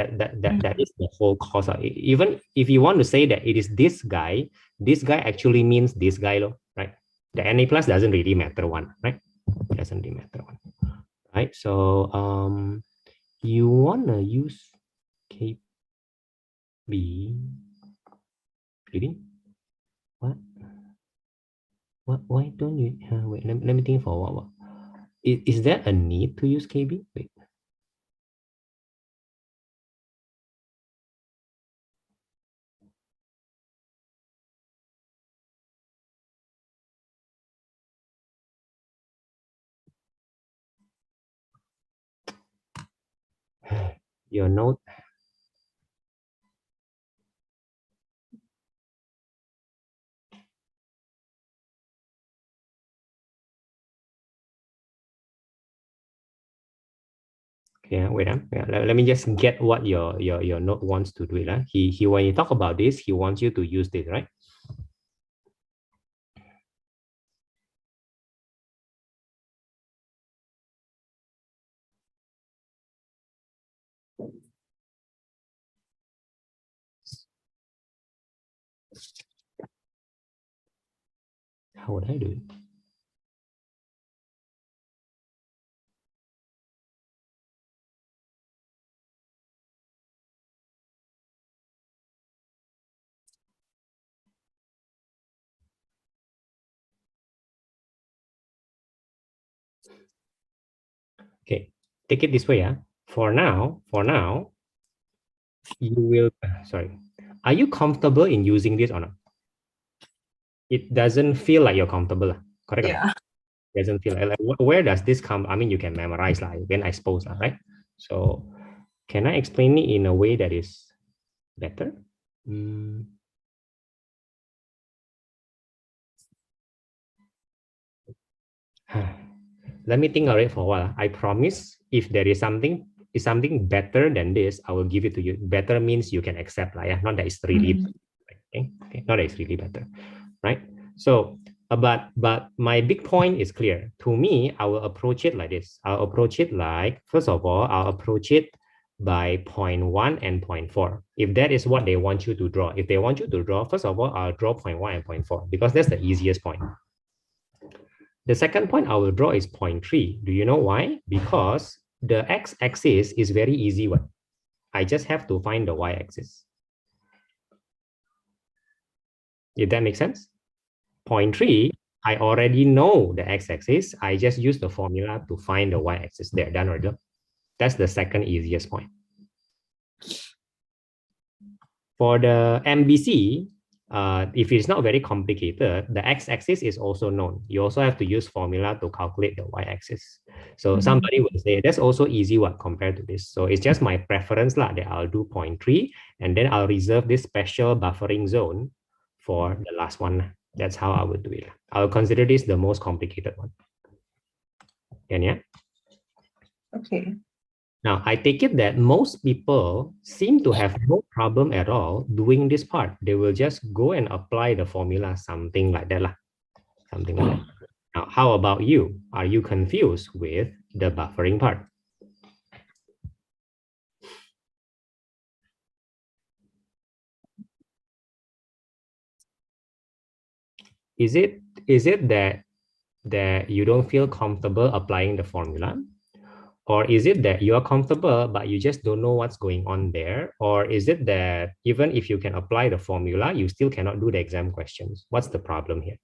is the whole cause. Even if you want to say that it is this guy actually means this guy, right? The Na plus doesn't really matter one, right? Doesn't really matter one, right? So you wanna use KB. Really? What? Why don't you? Wait, let me think for a while. Is there a need to use KB? Wait. Your note. Okay, wait. Let me just get what your note wants to do it. He when you talk about this, he wants you to use this, right? How would I do it? Okay, take it this way. For now, you will. Sorry, are you comfortable in using this or not? It doesn't feel like you're comfortable, correct? Yeah. Doesn't feel like where does this come? I mean, you can memorize, you can expose, right? So, can I explain it in a way that is better? Let me think of it for a while. I promise if there is something better than this, I will give it to you. Better means you can accept, yeah? Not that it's really okay? Not that it's really better, right? So, but my big point is clear. To me, I will approach it like this. I'll approach it like, first of all, I'll approach it by 0.1 and 0.4. If that is what they want you to draw. If they want you to draw, first of all, I'll draw 0.1 and 0.4 because that's the easiest point. The second point I will draw is 0.3. Do you know why? Because the x-axis is very easy one. I just have to find the y-axis. If that makes sense? 0.3, I already know the x-axis. I just use the formula to find the y-axis there. Done already. That's the second easiest point. For the MBC, if it's not very complicated, the x-axis is also known. You also have to use formula to calculate the y-axis. So somebody will say that's also easy one compared to this. So it's just my preference that I'll do 0.3 and then I'll reserve this special buffering zone for the last one. That's how I would do it. I'll consider this the most complicated one. And yeah. Okay. Now, I take it that most people seem to have no problem at all doing this part. They will just go and apply the formula, something like that. Something like that. Now, how about you? Are you confused with the buffering part? Is it that you don't feel comfortable applying the formula? Or is it that you are comfortable, but you just don't know what's going on there? Or is it that even if you can apply the formula, you still cannot do the exam questions? What's the problem here?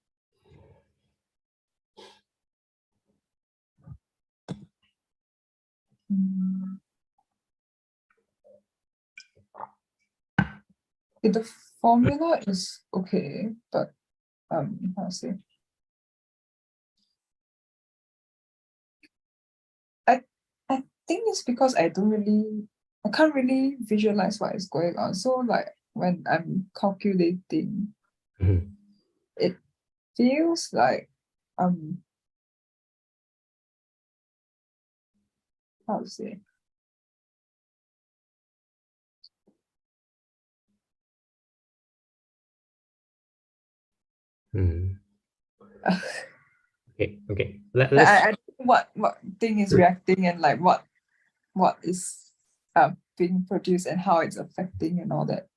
The formula is okay, but how to say? I think it's because I can't really visualize what is going on. So like when I'm calculating, it feels like how to say? Okay. I what thing is reacting and like what is being produced and how it's affecting and all that.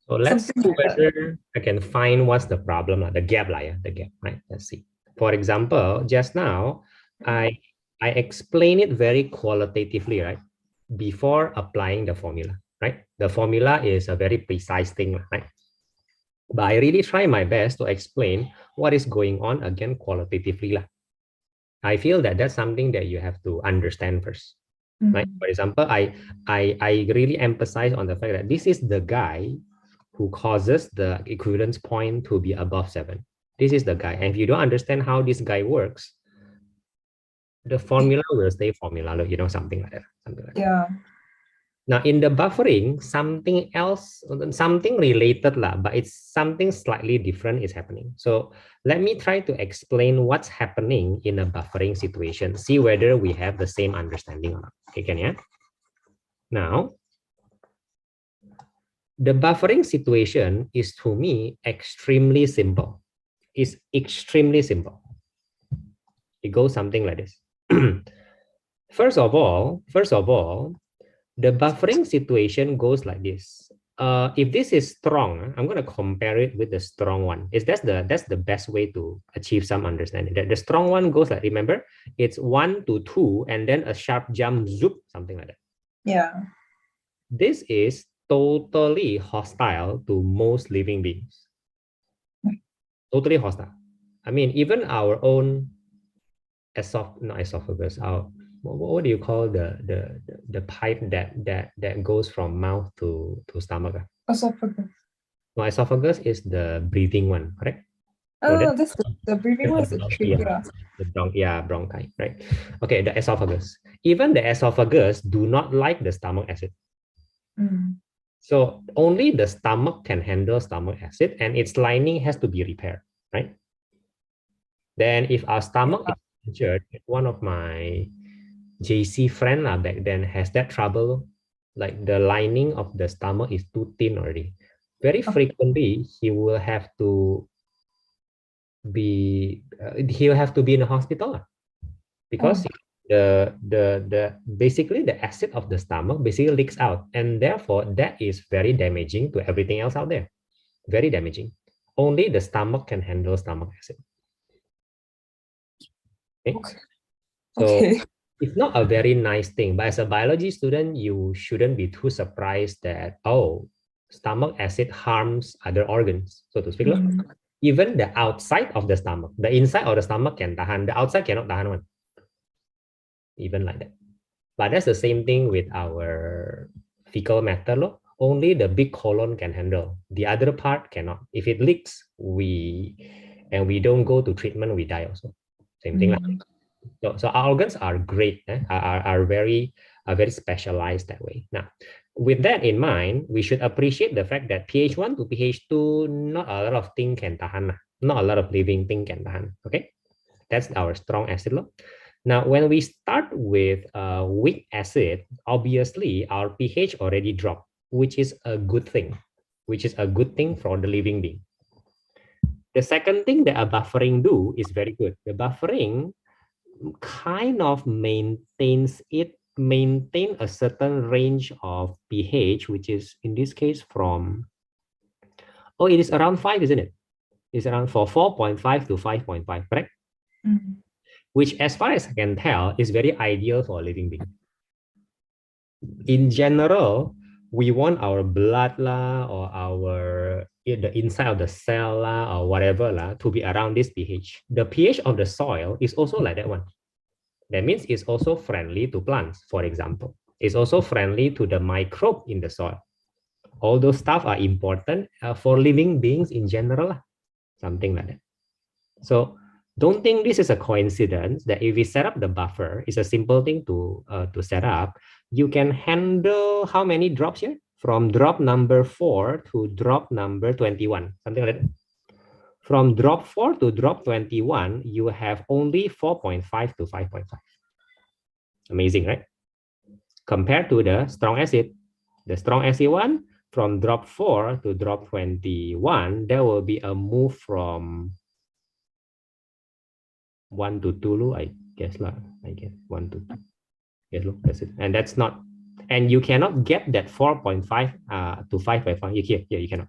So let's see whether I can find what's the problem, the gap, the gap, right? Let's see. For example, just now, I explain it very qualitatively, right? Before applying the formula, right? The formula is a very precise thing, right? But I really try my best to explain what is going on again qualitatively. I feel that that's something that you have to understand first. Right? For example, I really emphasize on the fact that this is the guy who causes the equivalence point to be above 7. This is the guy. And if you don't understand how this guy works, the formula will stay formula, something like that. Yeah. Now in the buffering, something else, something related, but it's something slightly different is happening. So let me try to explain what's happening in a buffering situation. See whether we have the same understanding or not. Okay, can you? Now, the buffering situation is, to me, extremely simple. It's extremely simple. It goes something like this. First of all, the buffering situation goes like this. If this is strong, I'm going to compare it with the strong one. That's the best way to achieve some understanding. The strong one goes like, remember, it's 1 to 2 and then a sharp jump, zoop, something like that. Yeah. This is totally hostile to most living beings. Totally hostile. I mean, even our own esophagus, what do you call the pipe that goes from mouth to stomach? Esophagus. No, esophagus is the breathing one, correct? Oh, that's the breathing one is the trachea. Bronchi, right? Okay, the esophagus. Even the esophagus do not like the stomach acid. So only the stomach can handle stomach acid and its lining has to be repaired, right? Then if our stomach is one of my JC friend back then has that trouble, like the lining of the stomach is too thin already. Very frequently, he will have to be in a hospital because the basically the acid of the stomach basically leaks out, and therefore that is very damaging to everything else out there. Very damaging. Only the stomach can handle stomach acid. Okay. So it's not a very nice thing, but as a biology student, you shouldn't be too surprised that, oh, stomach acid harms other organs, so to speak. Even the outside of the stomach, the inside of the stomach can tahan, the outside cannot tahan one. Even like that. But that's the same thing with our fecal matter. Only the big colon can handle. The other part cannot. If it leaks, we don't go to treatment, we die also. Same thing like that. So our organs are great, are very specialized that way. Now, with that in mind, we should appreciate the fact that pH 1 to pH 2, not a lot of things can tahan. Not a lot of living thing can tahan. Okay, that's our strong acid law. Now, when we start with weak acid, obviously our pH already dropped, which is a good thing, for the living being. The second thing that a buffering do is very good. The buffering kind of maintain a certain range of pH, which is in this case from, it is around 5, isn't it? It's around 4.5 to 5.5, correct? Which, as far as I can tell, is very ideal for a living being. In general, we want our blood or the inside of the cell or whatever to be around this pH. The pH of the soil is also like that one. That means it's also friendly to plants, for example. It's also friendly to the microbe in the soil. All those stuff are important for living beings in general, something like that. So don't think this is a coincidence that if we set up the buffer, it's a simple thing to set up. You can handle how many drops here? From drop number 4 to drop number 21, something like that. From drop 4 to drop 21, you have only 4.5 to 5.5. Amazing, right? Compared to the strong acid. The strong acid one, from drop 4 to drop 21, there will be a move from 1 to 2, I guess. 1 to 2. Yes, look, that's it. And that's not, and you cannot get that 4.5 to 5.5. You cannot.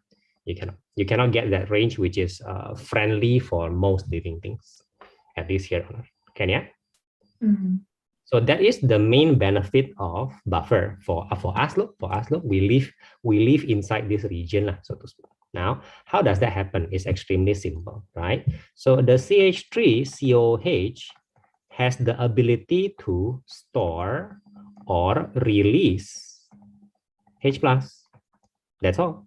You cannot get that range, which is friendly for most living things, at least here on Earth. Can you? So that is the main benefit of buffer for us. Look, we live inside this region, so to speak. Now, how does that happen? It's extremely simple, right? So the CH3COH has the ability to store or release H+. That's all.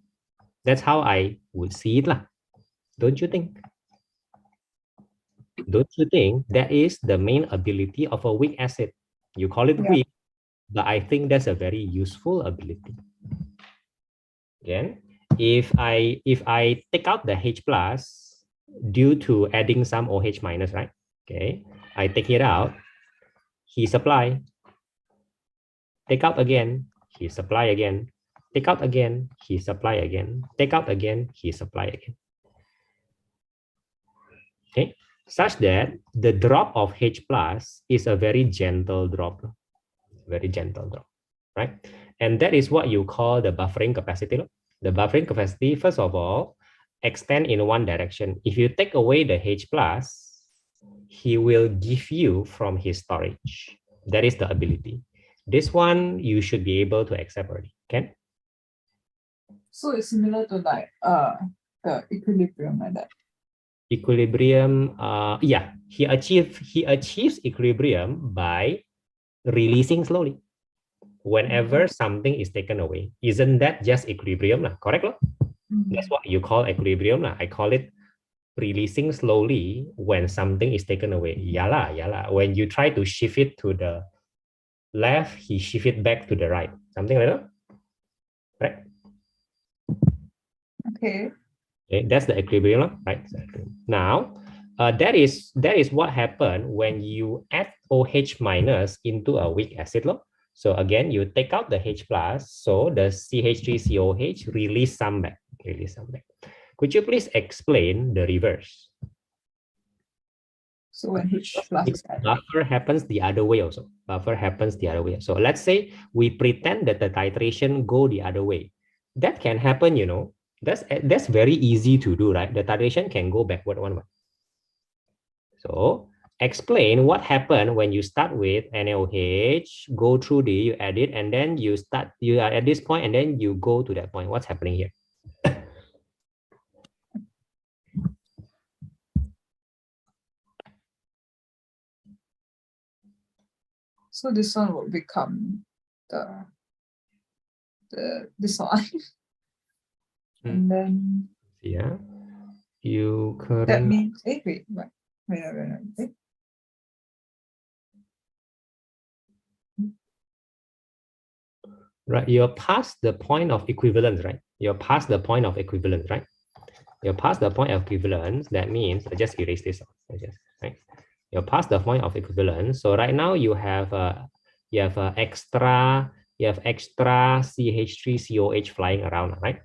That's how I would see it, don't you think? Don't you think that is the main ability of a weak acid? You call it weak, but I think that's a very useful ability. Again, if I take out the H+ due to adding some OH-, right? Okay, I take it out, he supply. Take out again, he supply again. Take out again, he supply again. Take out again, he supply again. Okay, such that the drop of H+ is a very gentle drop. Very gentle drop, right? And that is what you call the buffering capacity. The buffering capacity, first of all, extend in one direction. If you take away the H+, he will give you from his storage. That is the ability. This one you should be able to accept already. Can? So it's similar to like the equilibrium like that. Equilibrium, yeah, he achieves equilibrium by releasing slowly. Whenever something is taken away, isn't that just equilibrium? Correct? That's what you call equilibrium. I call it releasing slowly when something is taken away. Yala. When you try to shift it to the left, he shift it back to the right. Something like that. Right? Okay, that's the equilibrium, right? Now, that is what happened when you add OH minus into a weak acid law. So again, you take out the H plus, so the CH3COH release some back. Could you please explain the reverse? So when H plus is added. Buffer happens the other way also. Buffer happens the other way. So let's say we pretend that the titration go the other way. That can happen, you know. That's very easy to do, right? The titration can go backward one way. So explain what happened when you start with NaOH, go through you add it, and then you are at this point, and then you go to that point. What's happening here? So this one will become this one. And then Yeah, you current. that means wait. Right, you're past the point of equivalence, right? You're past the point of equivalence, right? You're past the point of equivalence. That means I just erase this. Right? You're past the point of equivalence. So right now you have extra CH3COH flying around, right?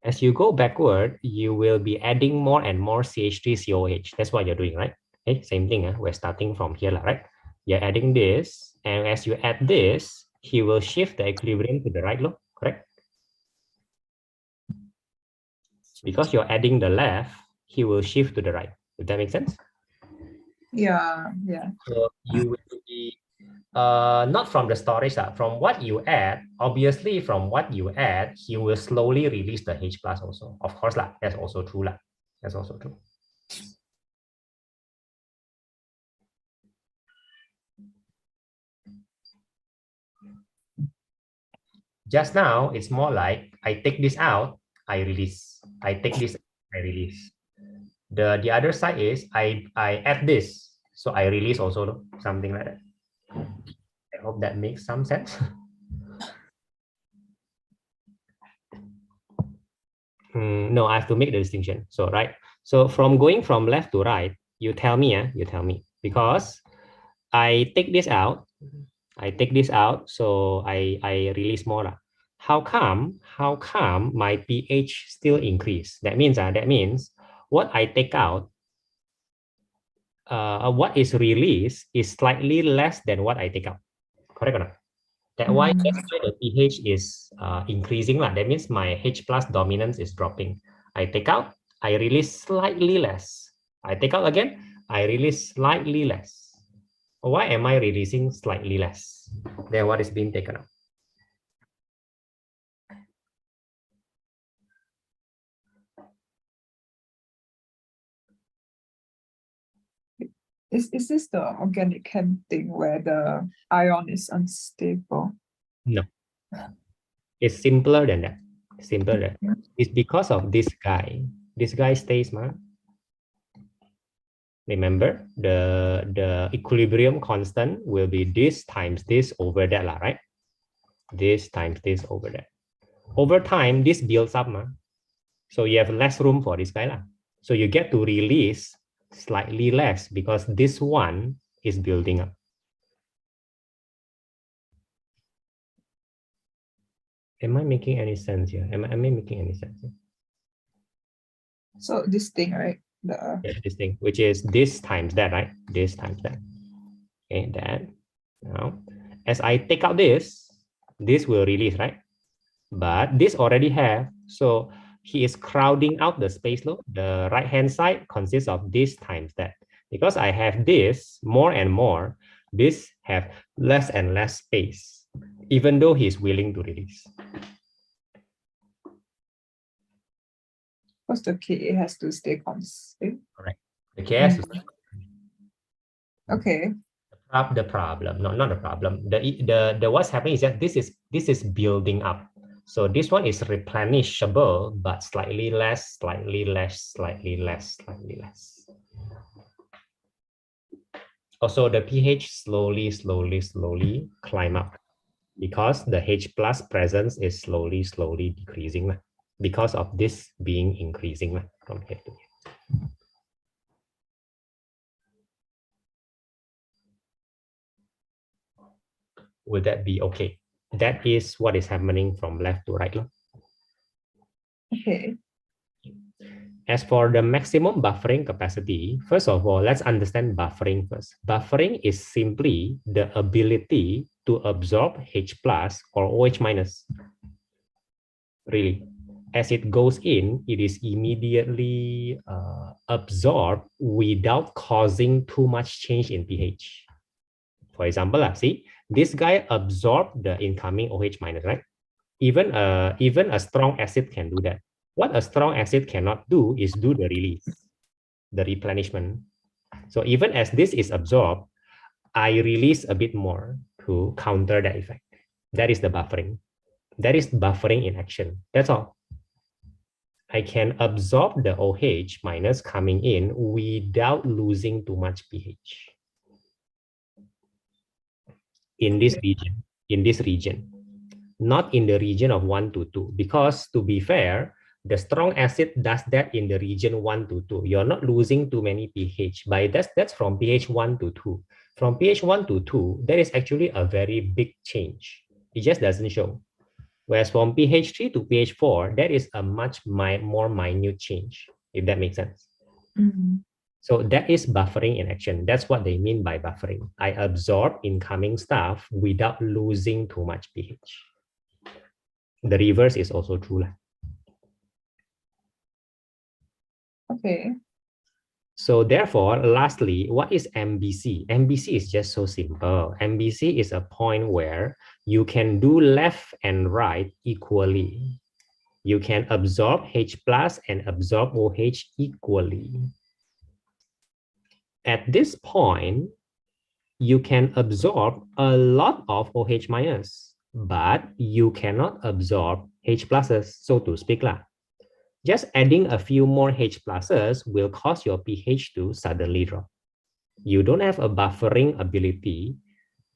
As you go backward, you will be adding more and more CH3COH. That's what you're doing, right? Okay, same thing. We're starting from here, right? You're adding this, and as you add this, he will shift the equilibrium to the right, look, correct? Because you're adding the left, he will shift to the right. Does that make sense? Yeah. So you will be not from the storage, from what you add. Obviously, from what you add, he will slowly release the H plus also. Of course, that's also true. That's also true. Just now, it's more like I take this out, I release. I take this, I release. The other side is I add this, so I release also, something like that. I hope that makes some sense. No, I have to make the distinction. So right. So from going from left to right, you tell me, because I take this out. So I release more. How come my pH still increase? That means what I take out, what is released is slightly less than what I take out. Correct or not? That's why the pH is increasing. That means my H plus dominance is dropping. I take out, I release slightly less. I take out again, I release slightly less. Why am I releasing slightly less than what is being taken out? Is this the organic chem thing where the ion is unstable? No. It's simpler than that. It's because of this guy. This guy stays, man. Remember, the equilibrium constant will be this times this over that, right? This times this over that. Over time, this builds up, man. So you have less room for this guy, so you get to release slightly less because this one is building up. Am I making any sense here? Am I making any sense here? So this thing, right? This thing, which is this times that, right? This times that. Okay, that. Now, as I take out this will release, right? But this already have, so he is crowding out the space. Look, the right hand side consists of this times that. Because I have this more and more, this have less and less space, even though he's willing to release. Because the Ka has to stay constant. The KS is Okay. the problem, not the problem. The what's happening is that this is building up. So this one is replenishable, but slightly less, slightly less, slightly less, slightly less. Also, the pH slowly climb up because the H plus presence is slowly decreasing because of this being increasing from here to here. Would that be okay? That is what is happening from left to right. Okay. As for the maximum buffering capacity, first of all, let's understand buffering first. Buffering is simply the ability to absorb H plus or OH minus. Really, as it goes in, it is immediately absorbed without causing too much change in pH. For example, see, this guy absorbed the incoming OH minus, right? Even a strong acid can do that. What a strong acid cannot do is do the release, the replenishment. So even as this is absorbed, I release a bit more to counter that effect. That is the buffering. That is buffering in action. That's all. I can absorb the OH minus coming in without losing too much pH. In this region, not in the region of 1 to 2, because to be fair, the strong acid does that in the region 1 to 2. You're not losing too many pH. By that's from pH 1 to 2. From pH 1 to 2, there is actually a very big change. It just doesn't show. Whereas from pH 3 to pH 4, there is a much more minute change, if that makes sense. So that is buffering in action. That's what they mean by buffering. I absorb incoming stuff without losing too much pH. The reverse is also true. Okay. So therefore, lastly, what is MBC? MBC is just so simple. MBC is a point where you can do left and right equally. You can absorb H plus and absorb OH equally. At this point, you can absorb a lot of OH minus, but you cannot absorb H pluses, so to speak. Just adding a few more H pluses will cause your pH to suddenly drop. You don't have a buffering ability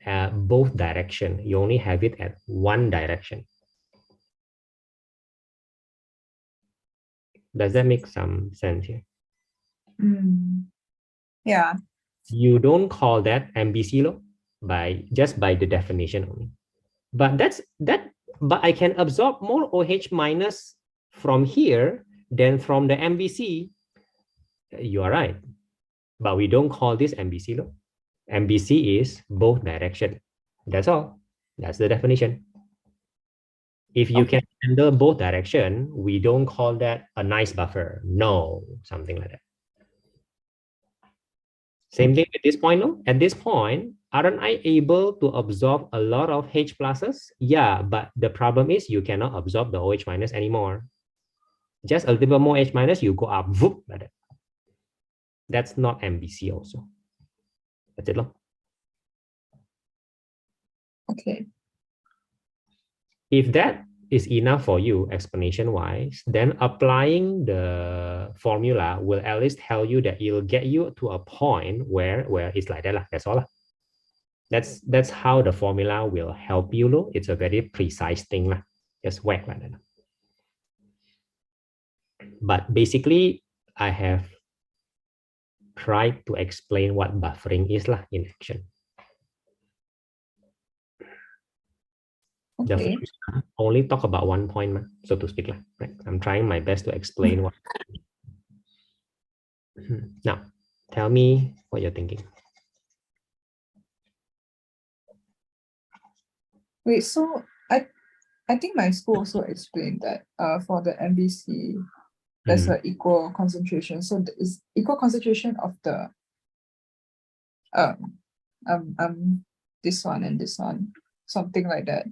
at both directions. You only have it at one direction. Does that make some sense here? Yeah. You don't call that MBC law just by the definition only. But but I can absorb more OH minus from here than from the MBC. You are right. But we don't call this MBC law. MBC is both direction. That's all. That's the definition. If you can handle both direction, we don't call that a nice buffer. No, something like that. Same thing at this point, no? At this point, aren't I able to absorb a lot of H pluses? Yeah, but the problem is you cannot absorb the OH minus anymore. Just a little bit more H minus, you go up, whoop, like that. That's not MBC also. That's it. Okay. If that is enough for you explanation-wise, then applying the formula will at least tell you that it'll get you to a point where it's like that. That's all. That's how the formula will help you. It's a very precise thing. Just whack like that. But basically, I have tried to explain what buffering is in action. Okay. The only talk about one point, so to speak. Right? I'm trying my best to explain what. Now, tell me what you're thinking. Wait, so I think my school also explained that for the MBC, there's an equal concentration. So it's equal concentration of the this one and this one, something like that.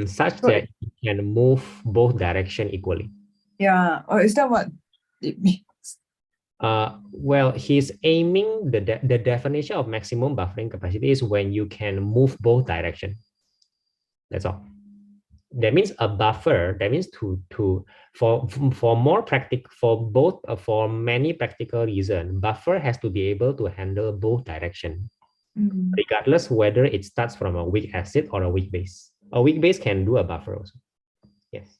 Such that you can move both direction equally. Yeah, or is that what it means. Well, he's aiming the definition of maximum buffering capacity is when you can move both directions. That's all. That means a buffer. That means for more practical, for many practical reasons, buffer has to be able to handle both directions, regardless whether it starts from a weak acid or a weak base. A weak base can do a buffer also. Yes,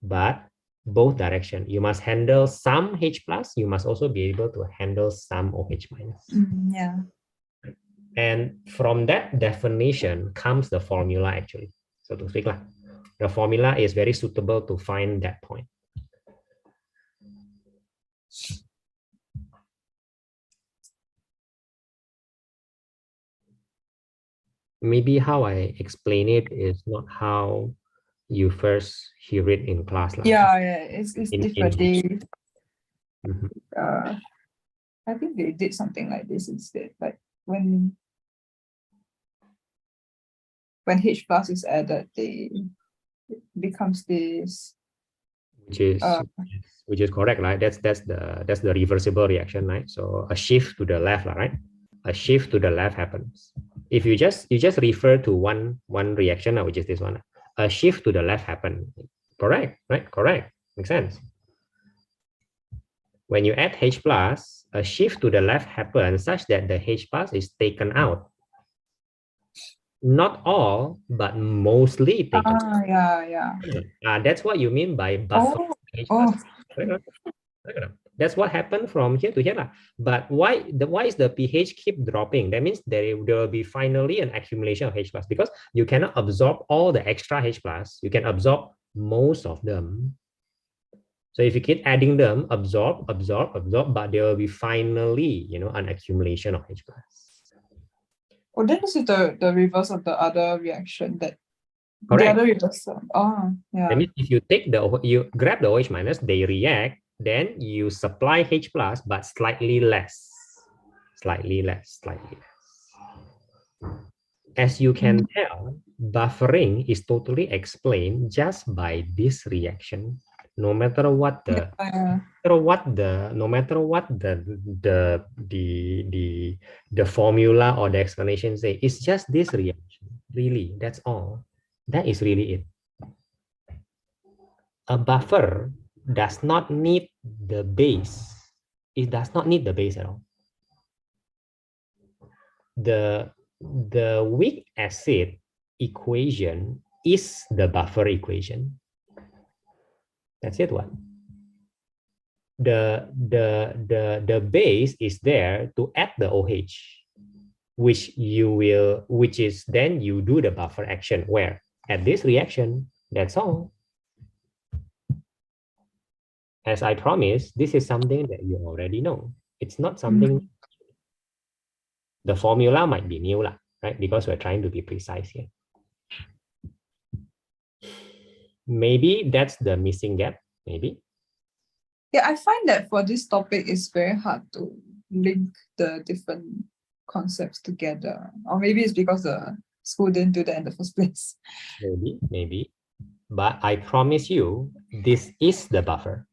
but both direction. You must handle some H plus. You must also be able to handle some OH minus. Yeah. And from that definition comes the formula, actually, so to speak. The formula is very suitable to find that point. Maybe how I explain it is not how you first hear it in class. Yeah, it's different. Mhm. I think they did something like this instead. Like when H plus is added, it becomes this. Which is correct, right? That's the reversible reaction, right? So a shift to the left, right? A shift to the left happens. If you just refer to one reaction, which is this one, a shift to the left happen. Correct, right? Correct. Makes sense. When you add H plus, a shift to the left happens such that the H plus is taken out. Not all, but mostly taken out. Yeah. That's what you mean by buffer. H plus. That's what happened from here to here. But why is the pH keep dropping? That means there will be finally an accumulation of H plus, because you cannot absorb all the extra H plus. You can absorb most of them. So if you keep adding them, absorb, but there will be finally, an accumulation of H plus. Oh, then this is the reverse of the other reaction that. Correct. The other reverse. Oh, yeah. That means if you grab the OH minus, they react, then you supply H plus, but slightly less. As you can tell, buffering is totally explained just by this reaction. No matter what the formula or the explanation say, it's just this reaction. Really, that's all. That is really it. A buffer does not need the base. It does not need the base at all. The weak acid equation is the buffer equation. That's it. What? The base is there to add the OH, which is then you do the buffer action where at this reaction. That's all. As I promised, this is something that you already know. It's not something. The formula might be new, right? Because we're trying to be precise here. Maybe that's the missing gap. Maybe. Yeah, I find that for this topic, it's very hard to link the different concepts together. Or maybe it's because the school didn't do that in the first place. Maybe. But I promise you, this is the buffer.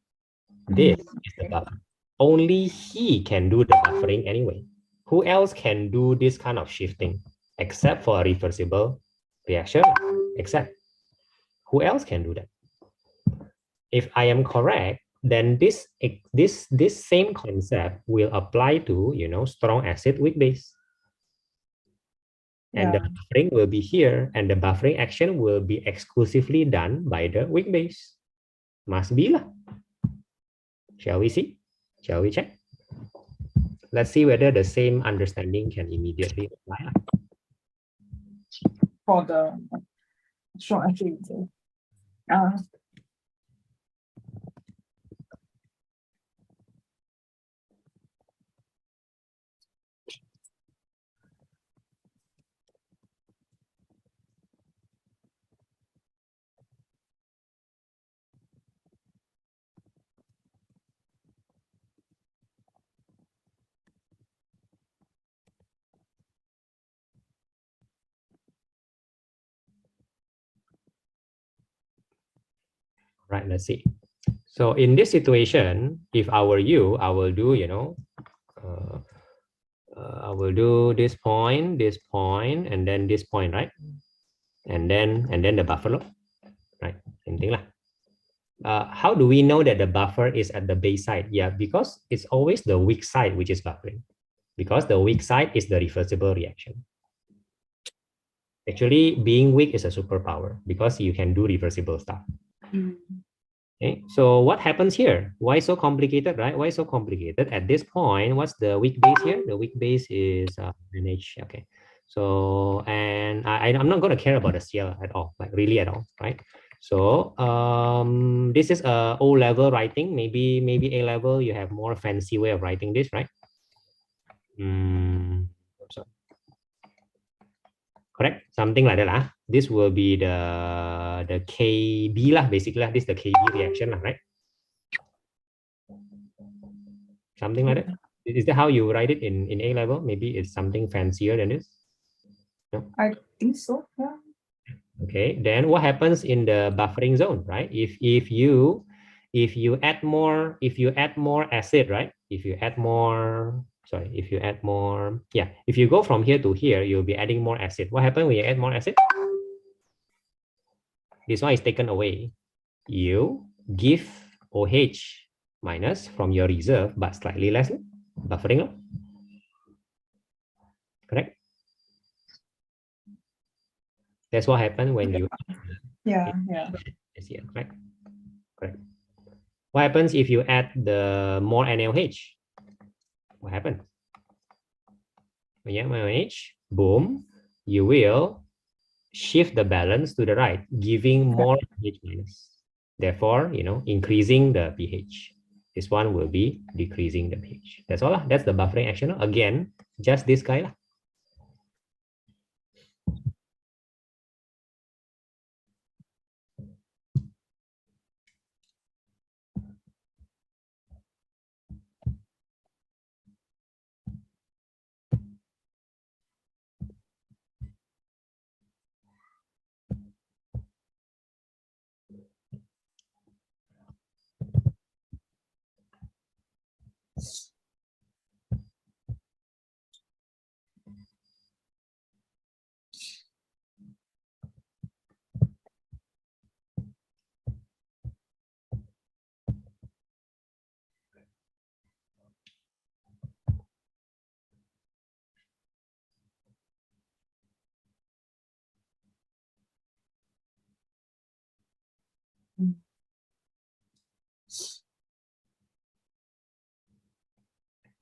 This is the buffer. Only he can do the buffering anyway. Who else can do this kind of shifting except for a reversible reaction? Who else can do that? If I am correct, then this same concept will apply to strong acid weak base. And the buffering will be here, and the buffering action will be exclusively done by the weak base. Must be lah. Shall we see? Shall we check? Let's see whether the same understanding can immediately apply. For the strong acid. Right, let's see. So in this situation, if I were you, I will do, I will do this point, and then this point, right? And then the buffer, right? Same thing lah. How do we know that the buffer is at the base side? Yeah, because it's always the weak side which is buffering, because the weak side is the reversible reaction. Actually, being weak is a superpower because you can do reversible stuff. Okay, so what happens here? Why so complicated, right? Why so complicated? At this point, what's the weak base here? The weak base is NH. Okay, so and I'm not going to care about the CL at all, like really at all, right? So this is a O level writing. Maybe A level you have more fancy way of writing this, right? So, correct, something like that lah. This will be the KB lah, basically lah. This is the KB reaction lah, right? Something like that. Is that how you write it in A level? Maybe it's something fancier than this. No? I think so. Yeah. Okay. Then what happens in the buffering zone, right? If you add more acid, right? If you add more, if you go from here to here, you'll be adding more acid. What happens when you add more acid? This one is taken away. You give OH minus from your reserve, but slightly less buffering. Correct? That's what happens when you... Yeah. Correct? Correct. What happens if you add the more NaOH? What happens? When you add more NaOH, boom, you will shift the balance to the right, giving more pH minus. Therefore, increasing the pH. This one will be decreasing the pH. That's all. That's the buffering action. Again, just this guy.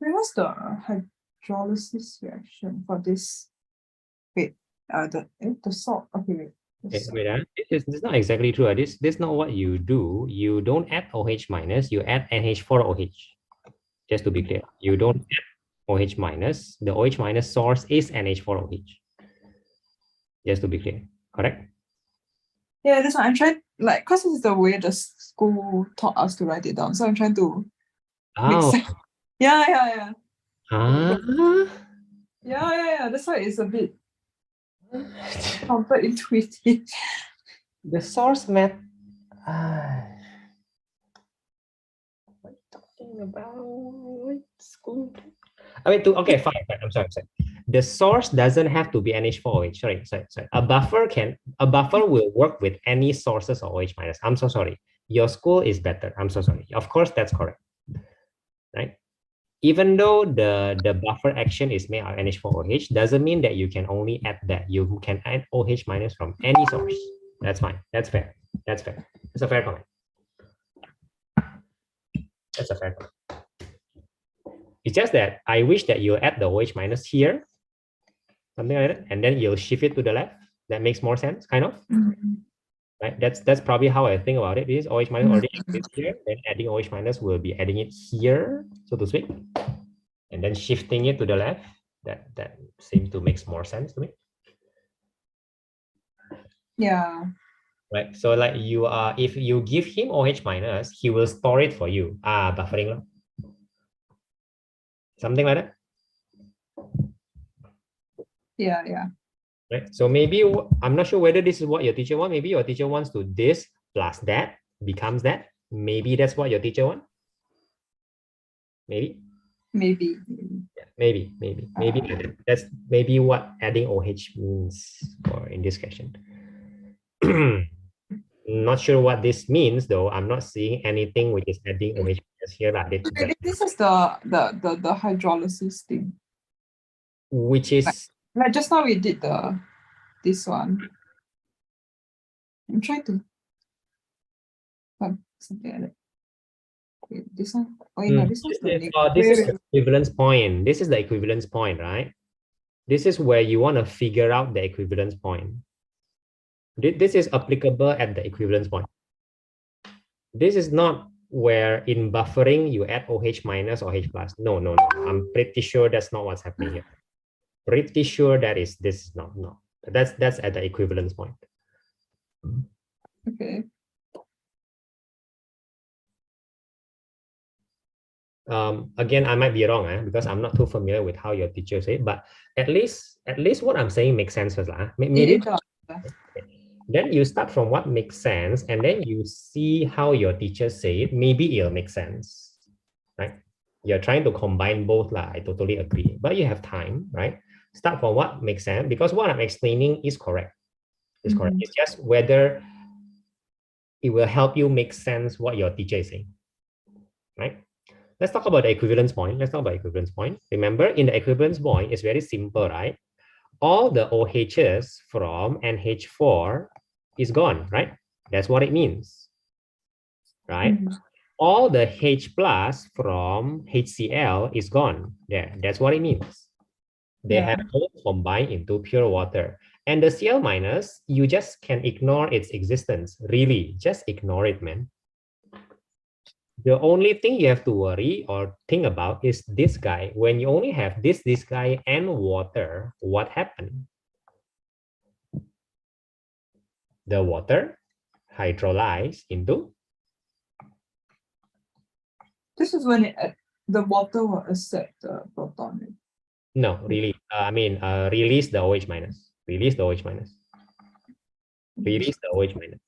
What's the hydrolysis reaction for this? Wait, the salt. Okay, wait. Wait, this is not exactly true. This is not what you do. You don't add OH minus, you add NH4OH. Just to be clear, you don't add OH minus. The OH minus source is NH4OH. Just to be clear, correct? Yeah, that's why I'm trying, because this is the way the school taught us to write it down. So I'm trying to make sense. Yeah. Yeah. That's why it's a bit counterintuitive. The source map. What are you talking about? What school? Okay, fine. I'm sorry. The source doesn't have to be NH4OH. Sorry. A buffer will work with any sources of OH minus. I'm so sorry. Your school is better. I'm so sorry. Of course, that's correct. Right? Even though the buffer action is made of NH4OH, doesn't mean that you can only add that. You can add OH minus from any source. That's fine. That's fair. That's a fair comment. That's a fair comment. It's just that I wish that you add the OH minus here, something like that, and then you'll shift it to the left. That makes more sense, kind of. Right? That's probably how I think about it. This OH minus already exists here, then adding OH minus will be adding it here, so to speak, and then shifting it to the left. That seems to make more sense to me. Yeah. Right. So like if you give him OH minus, he will store it for you. Buffering. Something like that. Yeah. Right. So maybe I'm not sure whether this is what your teacher wants. Maybe your teacher wants to this plus that becomes that. Maybe that's what your teacher want. Maybe. Maybe. Yeah, maybe that's maybe what adding OH means for in this question. Not sure what this means though. I'm not seeing anything which is adding OH here, This is the hydrolysis thing. which is Like just now we did this one. I'm trying to something like that. Wait, this one. Oh no, this one's the this is the equivalence point. This is the equivalence point, right? This is where you want to figure out the equivalence point. This is applicable at the equivalence point. This is not where in buffering you add OH minus or OH plus. No. I'm pretty sure that's not what's happening here. Pretty sure that is this is not. No. That's at the equivalence point. Okay. Again, I might be wrong, because I'm not too familiar with how your teacher say it, but at least what I'm saying makes sense first. Maybe then you start from what makes sense, and then you see how your teacher say it. Maybe it'll make sense, right? You're trying to combine both, I totally agree. But you have time, right? Start from what makes sense, because what I'm explaining is correct. It's correct. It's just whether it will help you make sense what your teacher is saying, right? Let's talk about the equivalence point. Remember, in the equivalence point, it's very simple, right? All the OHs from NH4 is gone, right? That's what it means, right? All the H plus from HCl is gone. There, that's what it means. They have all combined into pure water. And the Cl minus, you just can ignore its existence. Really, just ignore it, man. The only thing you have to worry or think about is this guy. When you only have this guy and water, what happened? The water hydrolyzed into? This is when the water will accept the proton. No, really. Release the OH minus. Release the OH minus. Release the OH minus.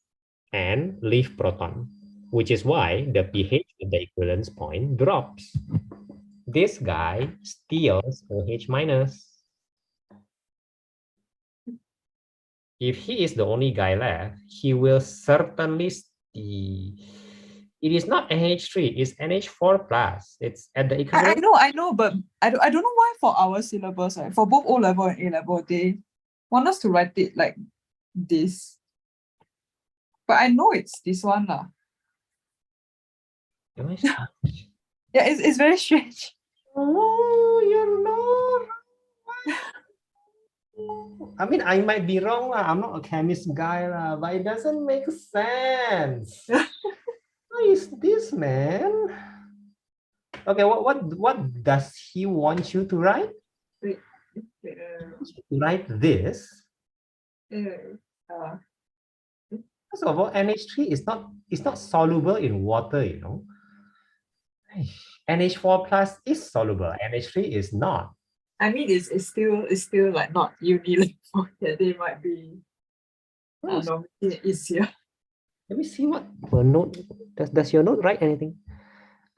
And leave proton, which is why the pH at the equivalence point drops. This guy steals OH minus. If he is the only guy left, he will certainly steal. It is not NH3, it's NH4 plus. It's at the equivalent. I know, but I don't know why for our syllabus, right? For both O level and A level, they want us to write it like this. But I know it's this one lah. Yeah, it's very strange. Oh, you're not. I mean, I might be wrong lah. I'm not a chemist guy lah, but it doesn't make sense. What is this, man? Okay, what does he want you to write? Write this. First of all, NH3 is not soluble in water, you know. NH4 plus is soluble. NH3 is not. I mean, it's still like not unilevel. That they might be easier. Let me see what note does your note write anything?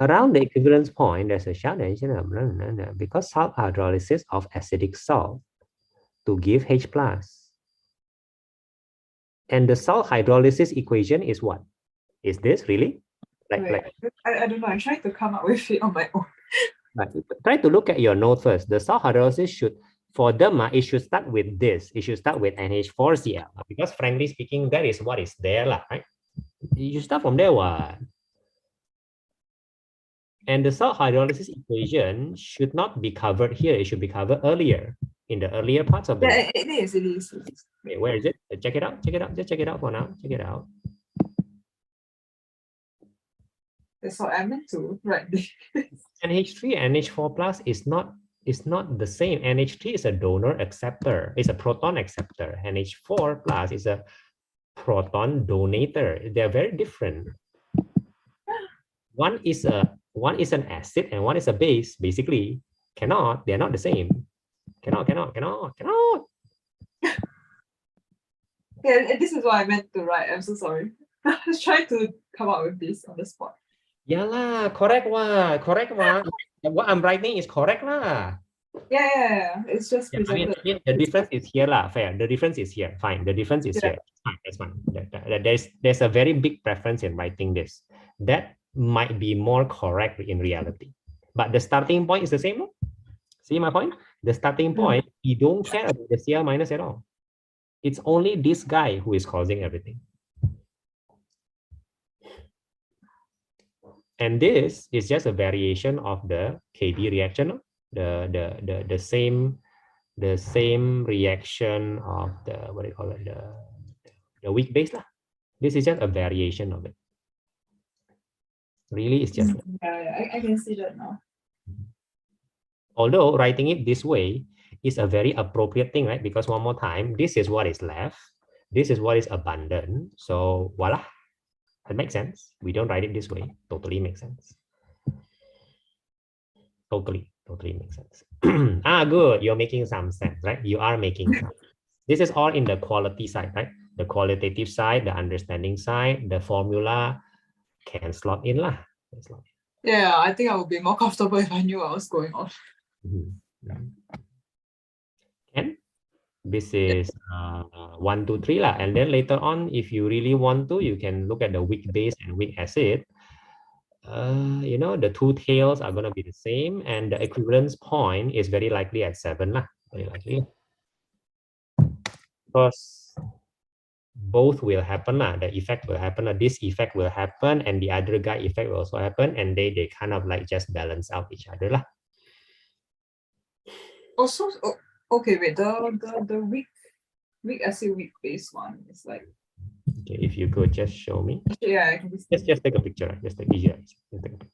Around the equivalence point, there's a challenge because salt hydrolysis of acidic salt to give H plus. And the salt hydrolysis equation is what? Is this really? I don't know. I'm trying to come up with it on my own. Right. Try to look at your note first. The salt hydrolysis should, for them, it should start with this. It should start with NH4Cl because frankly speaking, that is what is there, right? You start from there, what? And the salt hydrolysis equation should not be covered here. It should be covered earlier, in the earlier parts of the. Yeah, it is. Okay, where is it? Check it out. Just check it out for now. Check it out. That's what I meant to write. NH3 and NH4 plus is not the same. NH3 is a donor acceptor. It's a proton acceptor. NH4 plus is a proton donator. They're very different. One is an acid and one is a base. Basically, they're not the same. Cannot. Yeah, this is what I meant to write. I'm so sorry. I was trying to come up with this on the spot. Yeah lah, correct wa, correct wa. What I'm writing is correct lah. Yeah. It's just Yeah, I presented. mean, the difference is here lah. Fair. The difference is here. Fine. The difference is Yeah. here. Fine. That's fine. There's a very big preference in writing this. That might be more correct in reality, but the starting point is the same. No? See my point? The starting point, you don't care about the CR minus at all. It's only this guy who is causing everything. And this is just a variation of the KB reaction, the same reaction of the, what do you call it, the weak base lah. This is just a variation of it. Really, it's just. Yeah, I can see that now. Although writing it this way is a very appropriate thing, right? Because one more time, this is what is left. This is what is abundant. So voila, it makes sense. We don't write it this way. Totally makes sense. Totally makes sense. Good. You're making some sense, right? You are making sense. This is all in the quality side, right? The qualitative side, the understanding side, the formula can slot in lah. Yeah, I think I would be more comfortable if I knew what was going on. And this is 1, 2, 3 lah. And then later on, if you really want to, you can look at the weak base and weak acid. You know, the two tails are going to be the same, and the equivalence point is very likely at 7 lah. Very likely. Because both will happen lah. The effect will happen, this effect will happen, and the other guy effect will also happen, and they kind of like just balance out each other lah. Also, okay, wait, the weak acid, weak base one is like. Okay, if you could just show me. Yeah, I can just take a picture. Just take easier. Just take a picture.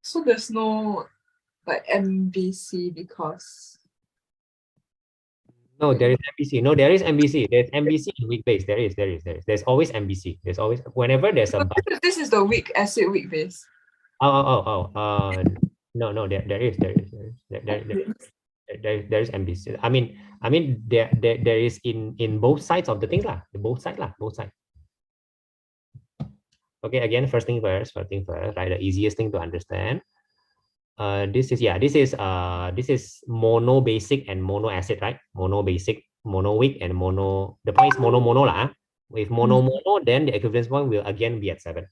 So there's no like MBC because. No, there is MBC. No, there is MBC. There's MBC in weak base. There is. There's always MBC. There's always, whenever there's a. This is the weak acid, weak base. No. There is MBC. I mean, there is in both sides of the things lah. Both sides. Okay, again, first thing first, right? The easiest thing to understand. This is mono basic and mono acid, right? Mono basic, mono weak, and mono. The point is mono lah. With mono, then the equivalence point will again be at 7.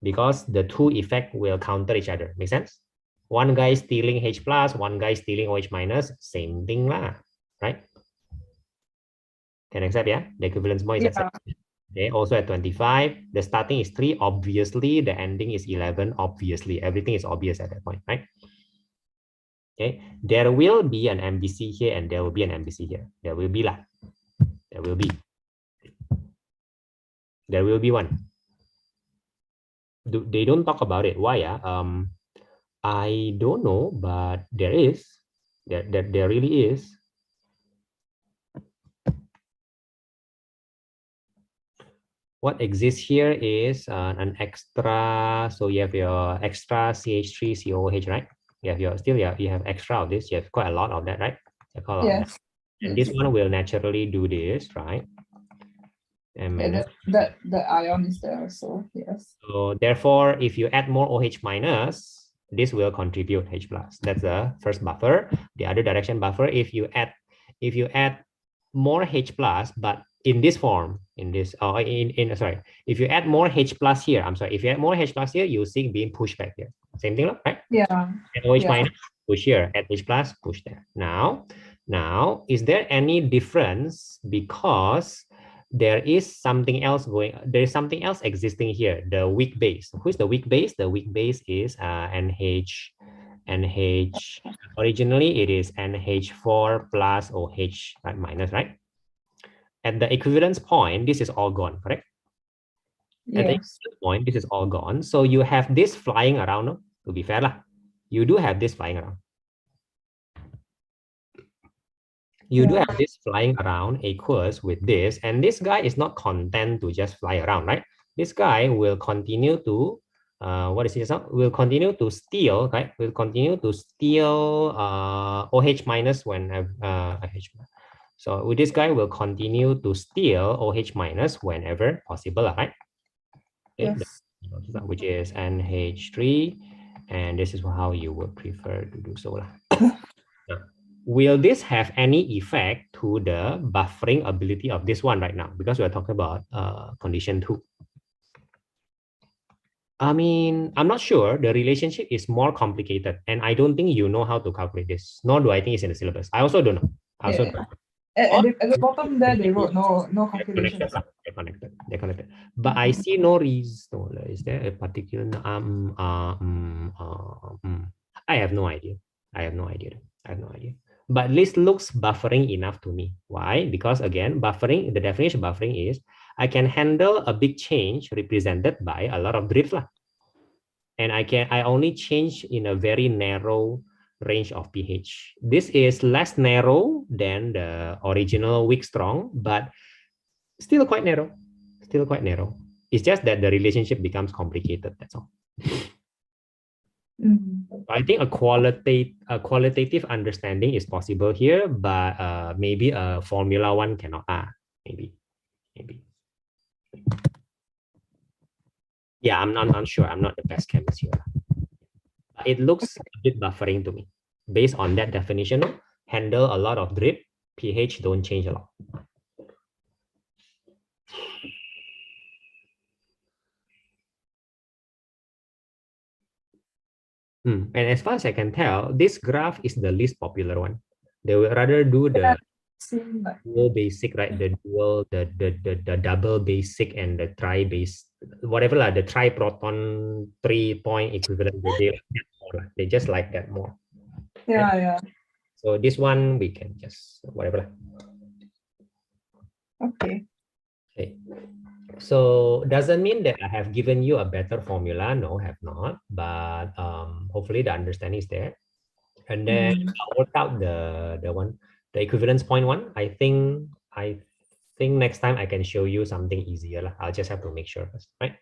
Because the two effects will counter each other. Make sense? One guy stealing H plus, one guy stealing OH minus, same thing lah, right? Can accept, yeah? The equivalence point is at 7. Okay, also at 25, the starting is 3, obviously, the ending is 11, obviously, everything is obvious at that point, right? Okay, there will be an MBC here and there will be an MBC here. There will be lah. There will be one. They don't talk about it. Why? I don't know, but there is. There really is. What exists here is an extra. So you have your extra CH3COOH, right? You have extra of this. You have quite a lot of that, right? Yes. And this one will naturally do this, right? And that the ion is there also, yes. So therefore, if you add more OH minus, this will contribute H plus. That's the first buffer. The other direction buffer, if you add more H plus, but in this form, if you add more H plus here, if you add more H plus here, you see being pushed back here. Same thing, right? Yeah. And OH minus, push here. Add H plus, push there. Now, is there any difference? Because there is something else existing here, the weak base. Who's the weak base? The weak base is NH. Originally, it is NH4 plus OH, right, minus, right? At the equivalence point, this is all gone, correct? Yes. At the equivalence point, this is all gone. So you have this flying around, no? To be fair lah. You do have this flying around. You do have this flying around aqueous with this, and this guy is not content to just fly around, right? This guy will continue to, what is it? Will continue to steal, right? Will continue to steal OH minus when OH. So with this guy will continue to steal OH minus whenever possible, right? Okay, Yes. which is NH3, and this is how you would prefer to do so. Now, will this have any effect to the buffering ability of this one right now? Because we're talking about condition 2. I mean, I'm not sure. The relationship is more complicated, and I don't think you know how to calculate this, nor do I think it's in the syllabus. I also don't know. I also don't know. At the bottom there, they wrote no calculation. They're connected. But I see no reason. Is there a particular I have no idea. I have no idea. But this looks buffering enough to me. Why? Because again, buffering, the definition of buffering is I can handle a big change represented by a lot of drifts lah. And I only change in a very narrow range of pH. This is less narrow than the original weak strong, but still quite narrow. It's just that the relationship becomes complicated. That's all. I think a qualitative understanding is possible here, but maybe a formula one cannot. Maybe. Yeah, I'm not sure. I'm not the best chemist here. It looks a bit buffering to me. Based on that definition, handle a lot of drip, pH don't change a lot. And as far as I can tell, this graph is the least popular one. They will rather do the dual basic, right? The dual, the double basic and the tri base, whatever the tri proton 3-point equivalent. They just like that more. Yeah, right? yeah. So this one we can just whatever. Okay. So doesn't mean that I have given you a better formula. No, have not. But hopefully the understanding is there. And then I'll work out the equivalence point one. I think next time I can show you something easier. I'll just have to make sure first, right?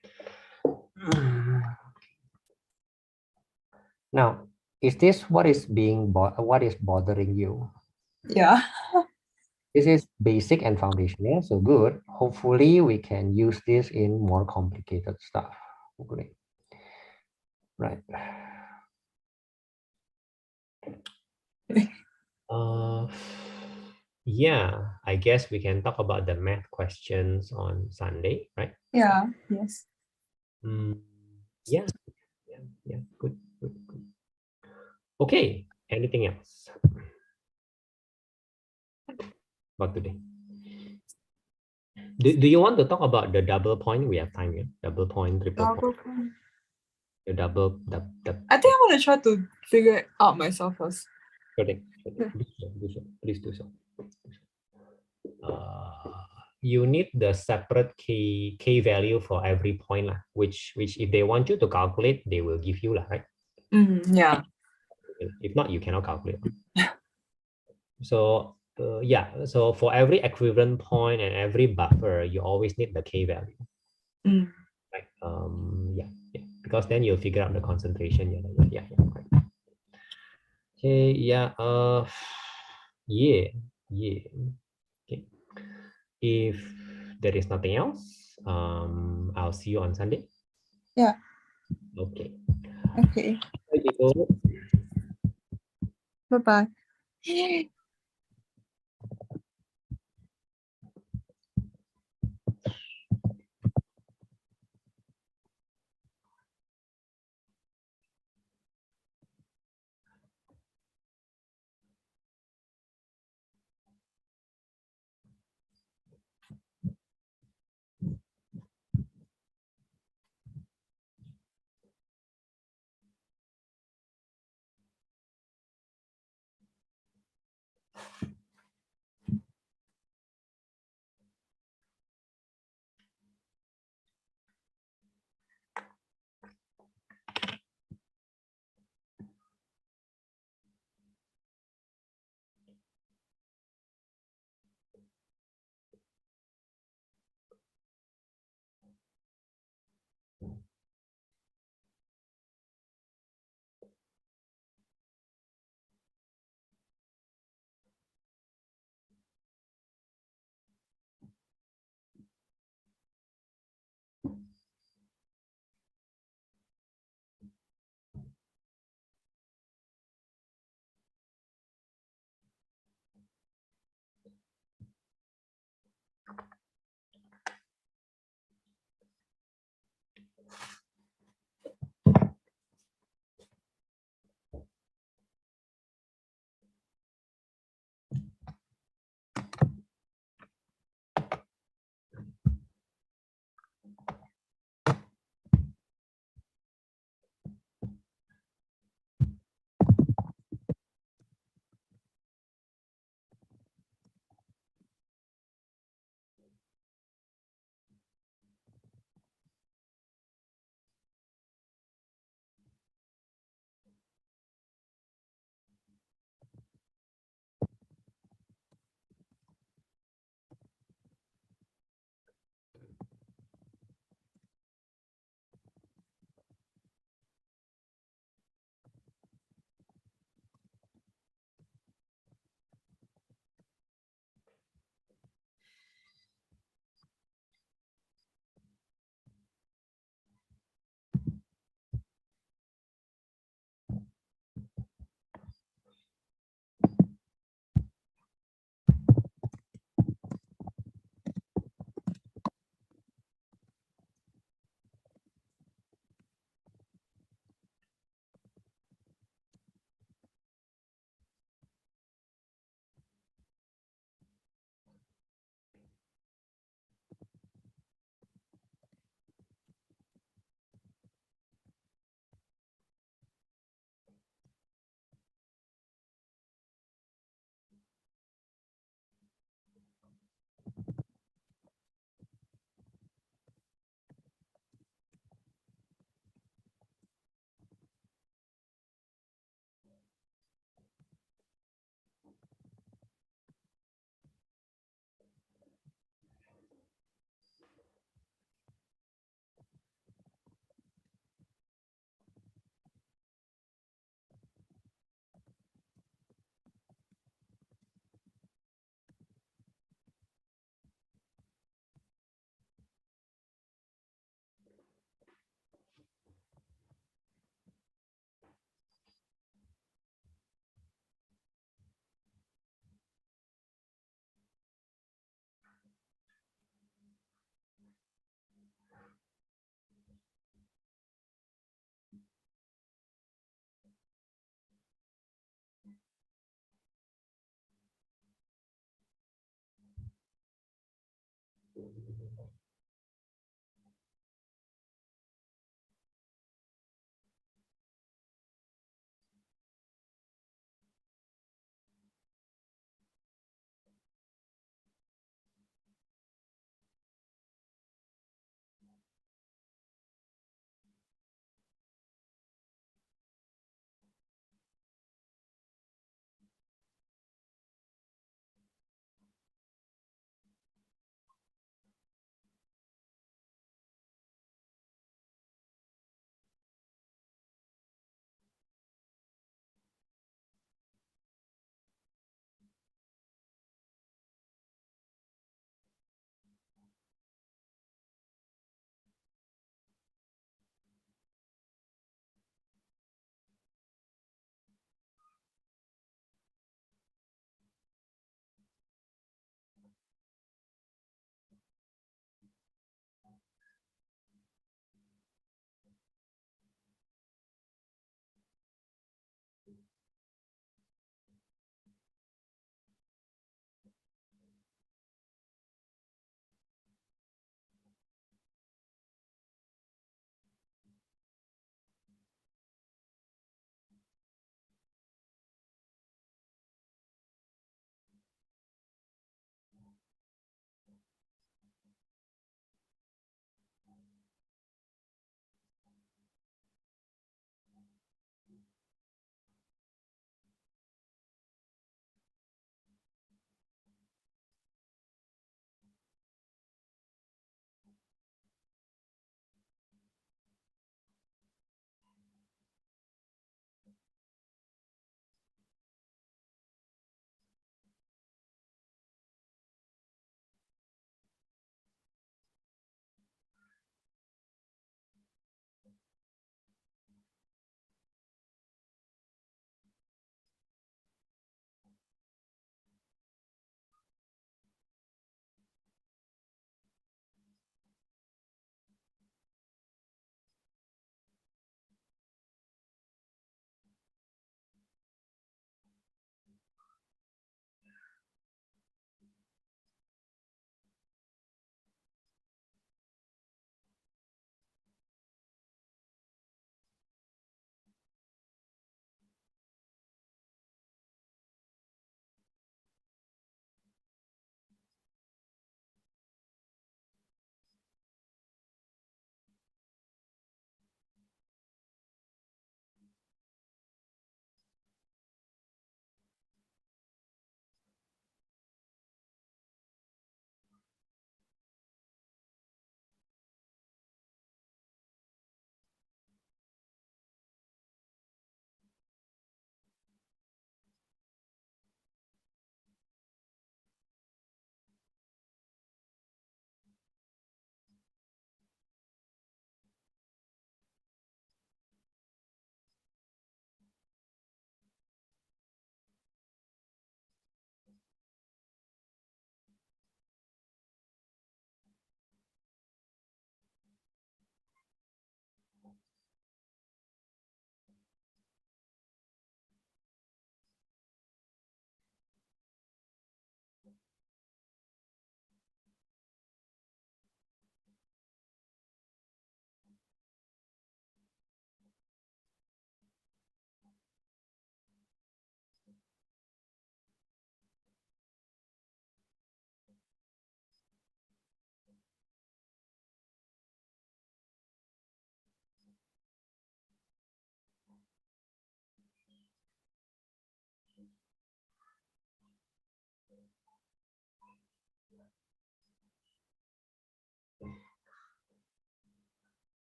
Now, is this what is bothering you? Yeah. This is basic and foundational, so good. Hopefully, we can use this in more complicated stuff. Great. Right. Yeah, I guess we can talk about the math questions on Sunday, right? Yeah. Yes. Yeah. Good. Okay. Anything else about today? Do you want to talk about the double point? We have time here. Double point, triple point. The double. I think I want to try to figure it out myself first. Okay. Please do so. You need the separate k value for every point, which if they want you to calculate, they will give you, right? Yeah. If not, you cannot calculate. So yeah, so for every equivalent point and every buffer, you always need the k value. Right? Yeah, because then you'll figure out the concentration. Yeah. Right. Okay. Yeah. Yeah. Okay. If there is nothing else, I'll see you on Sunday. Yeah. Okay. Okay. Bye, people. Bye-bye.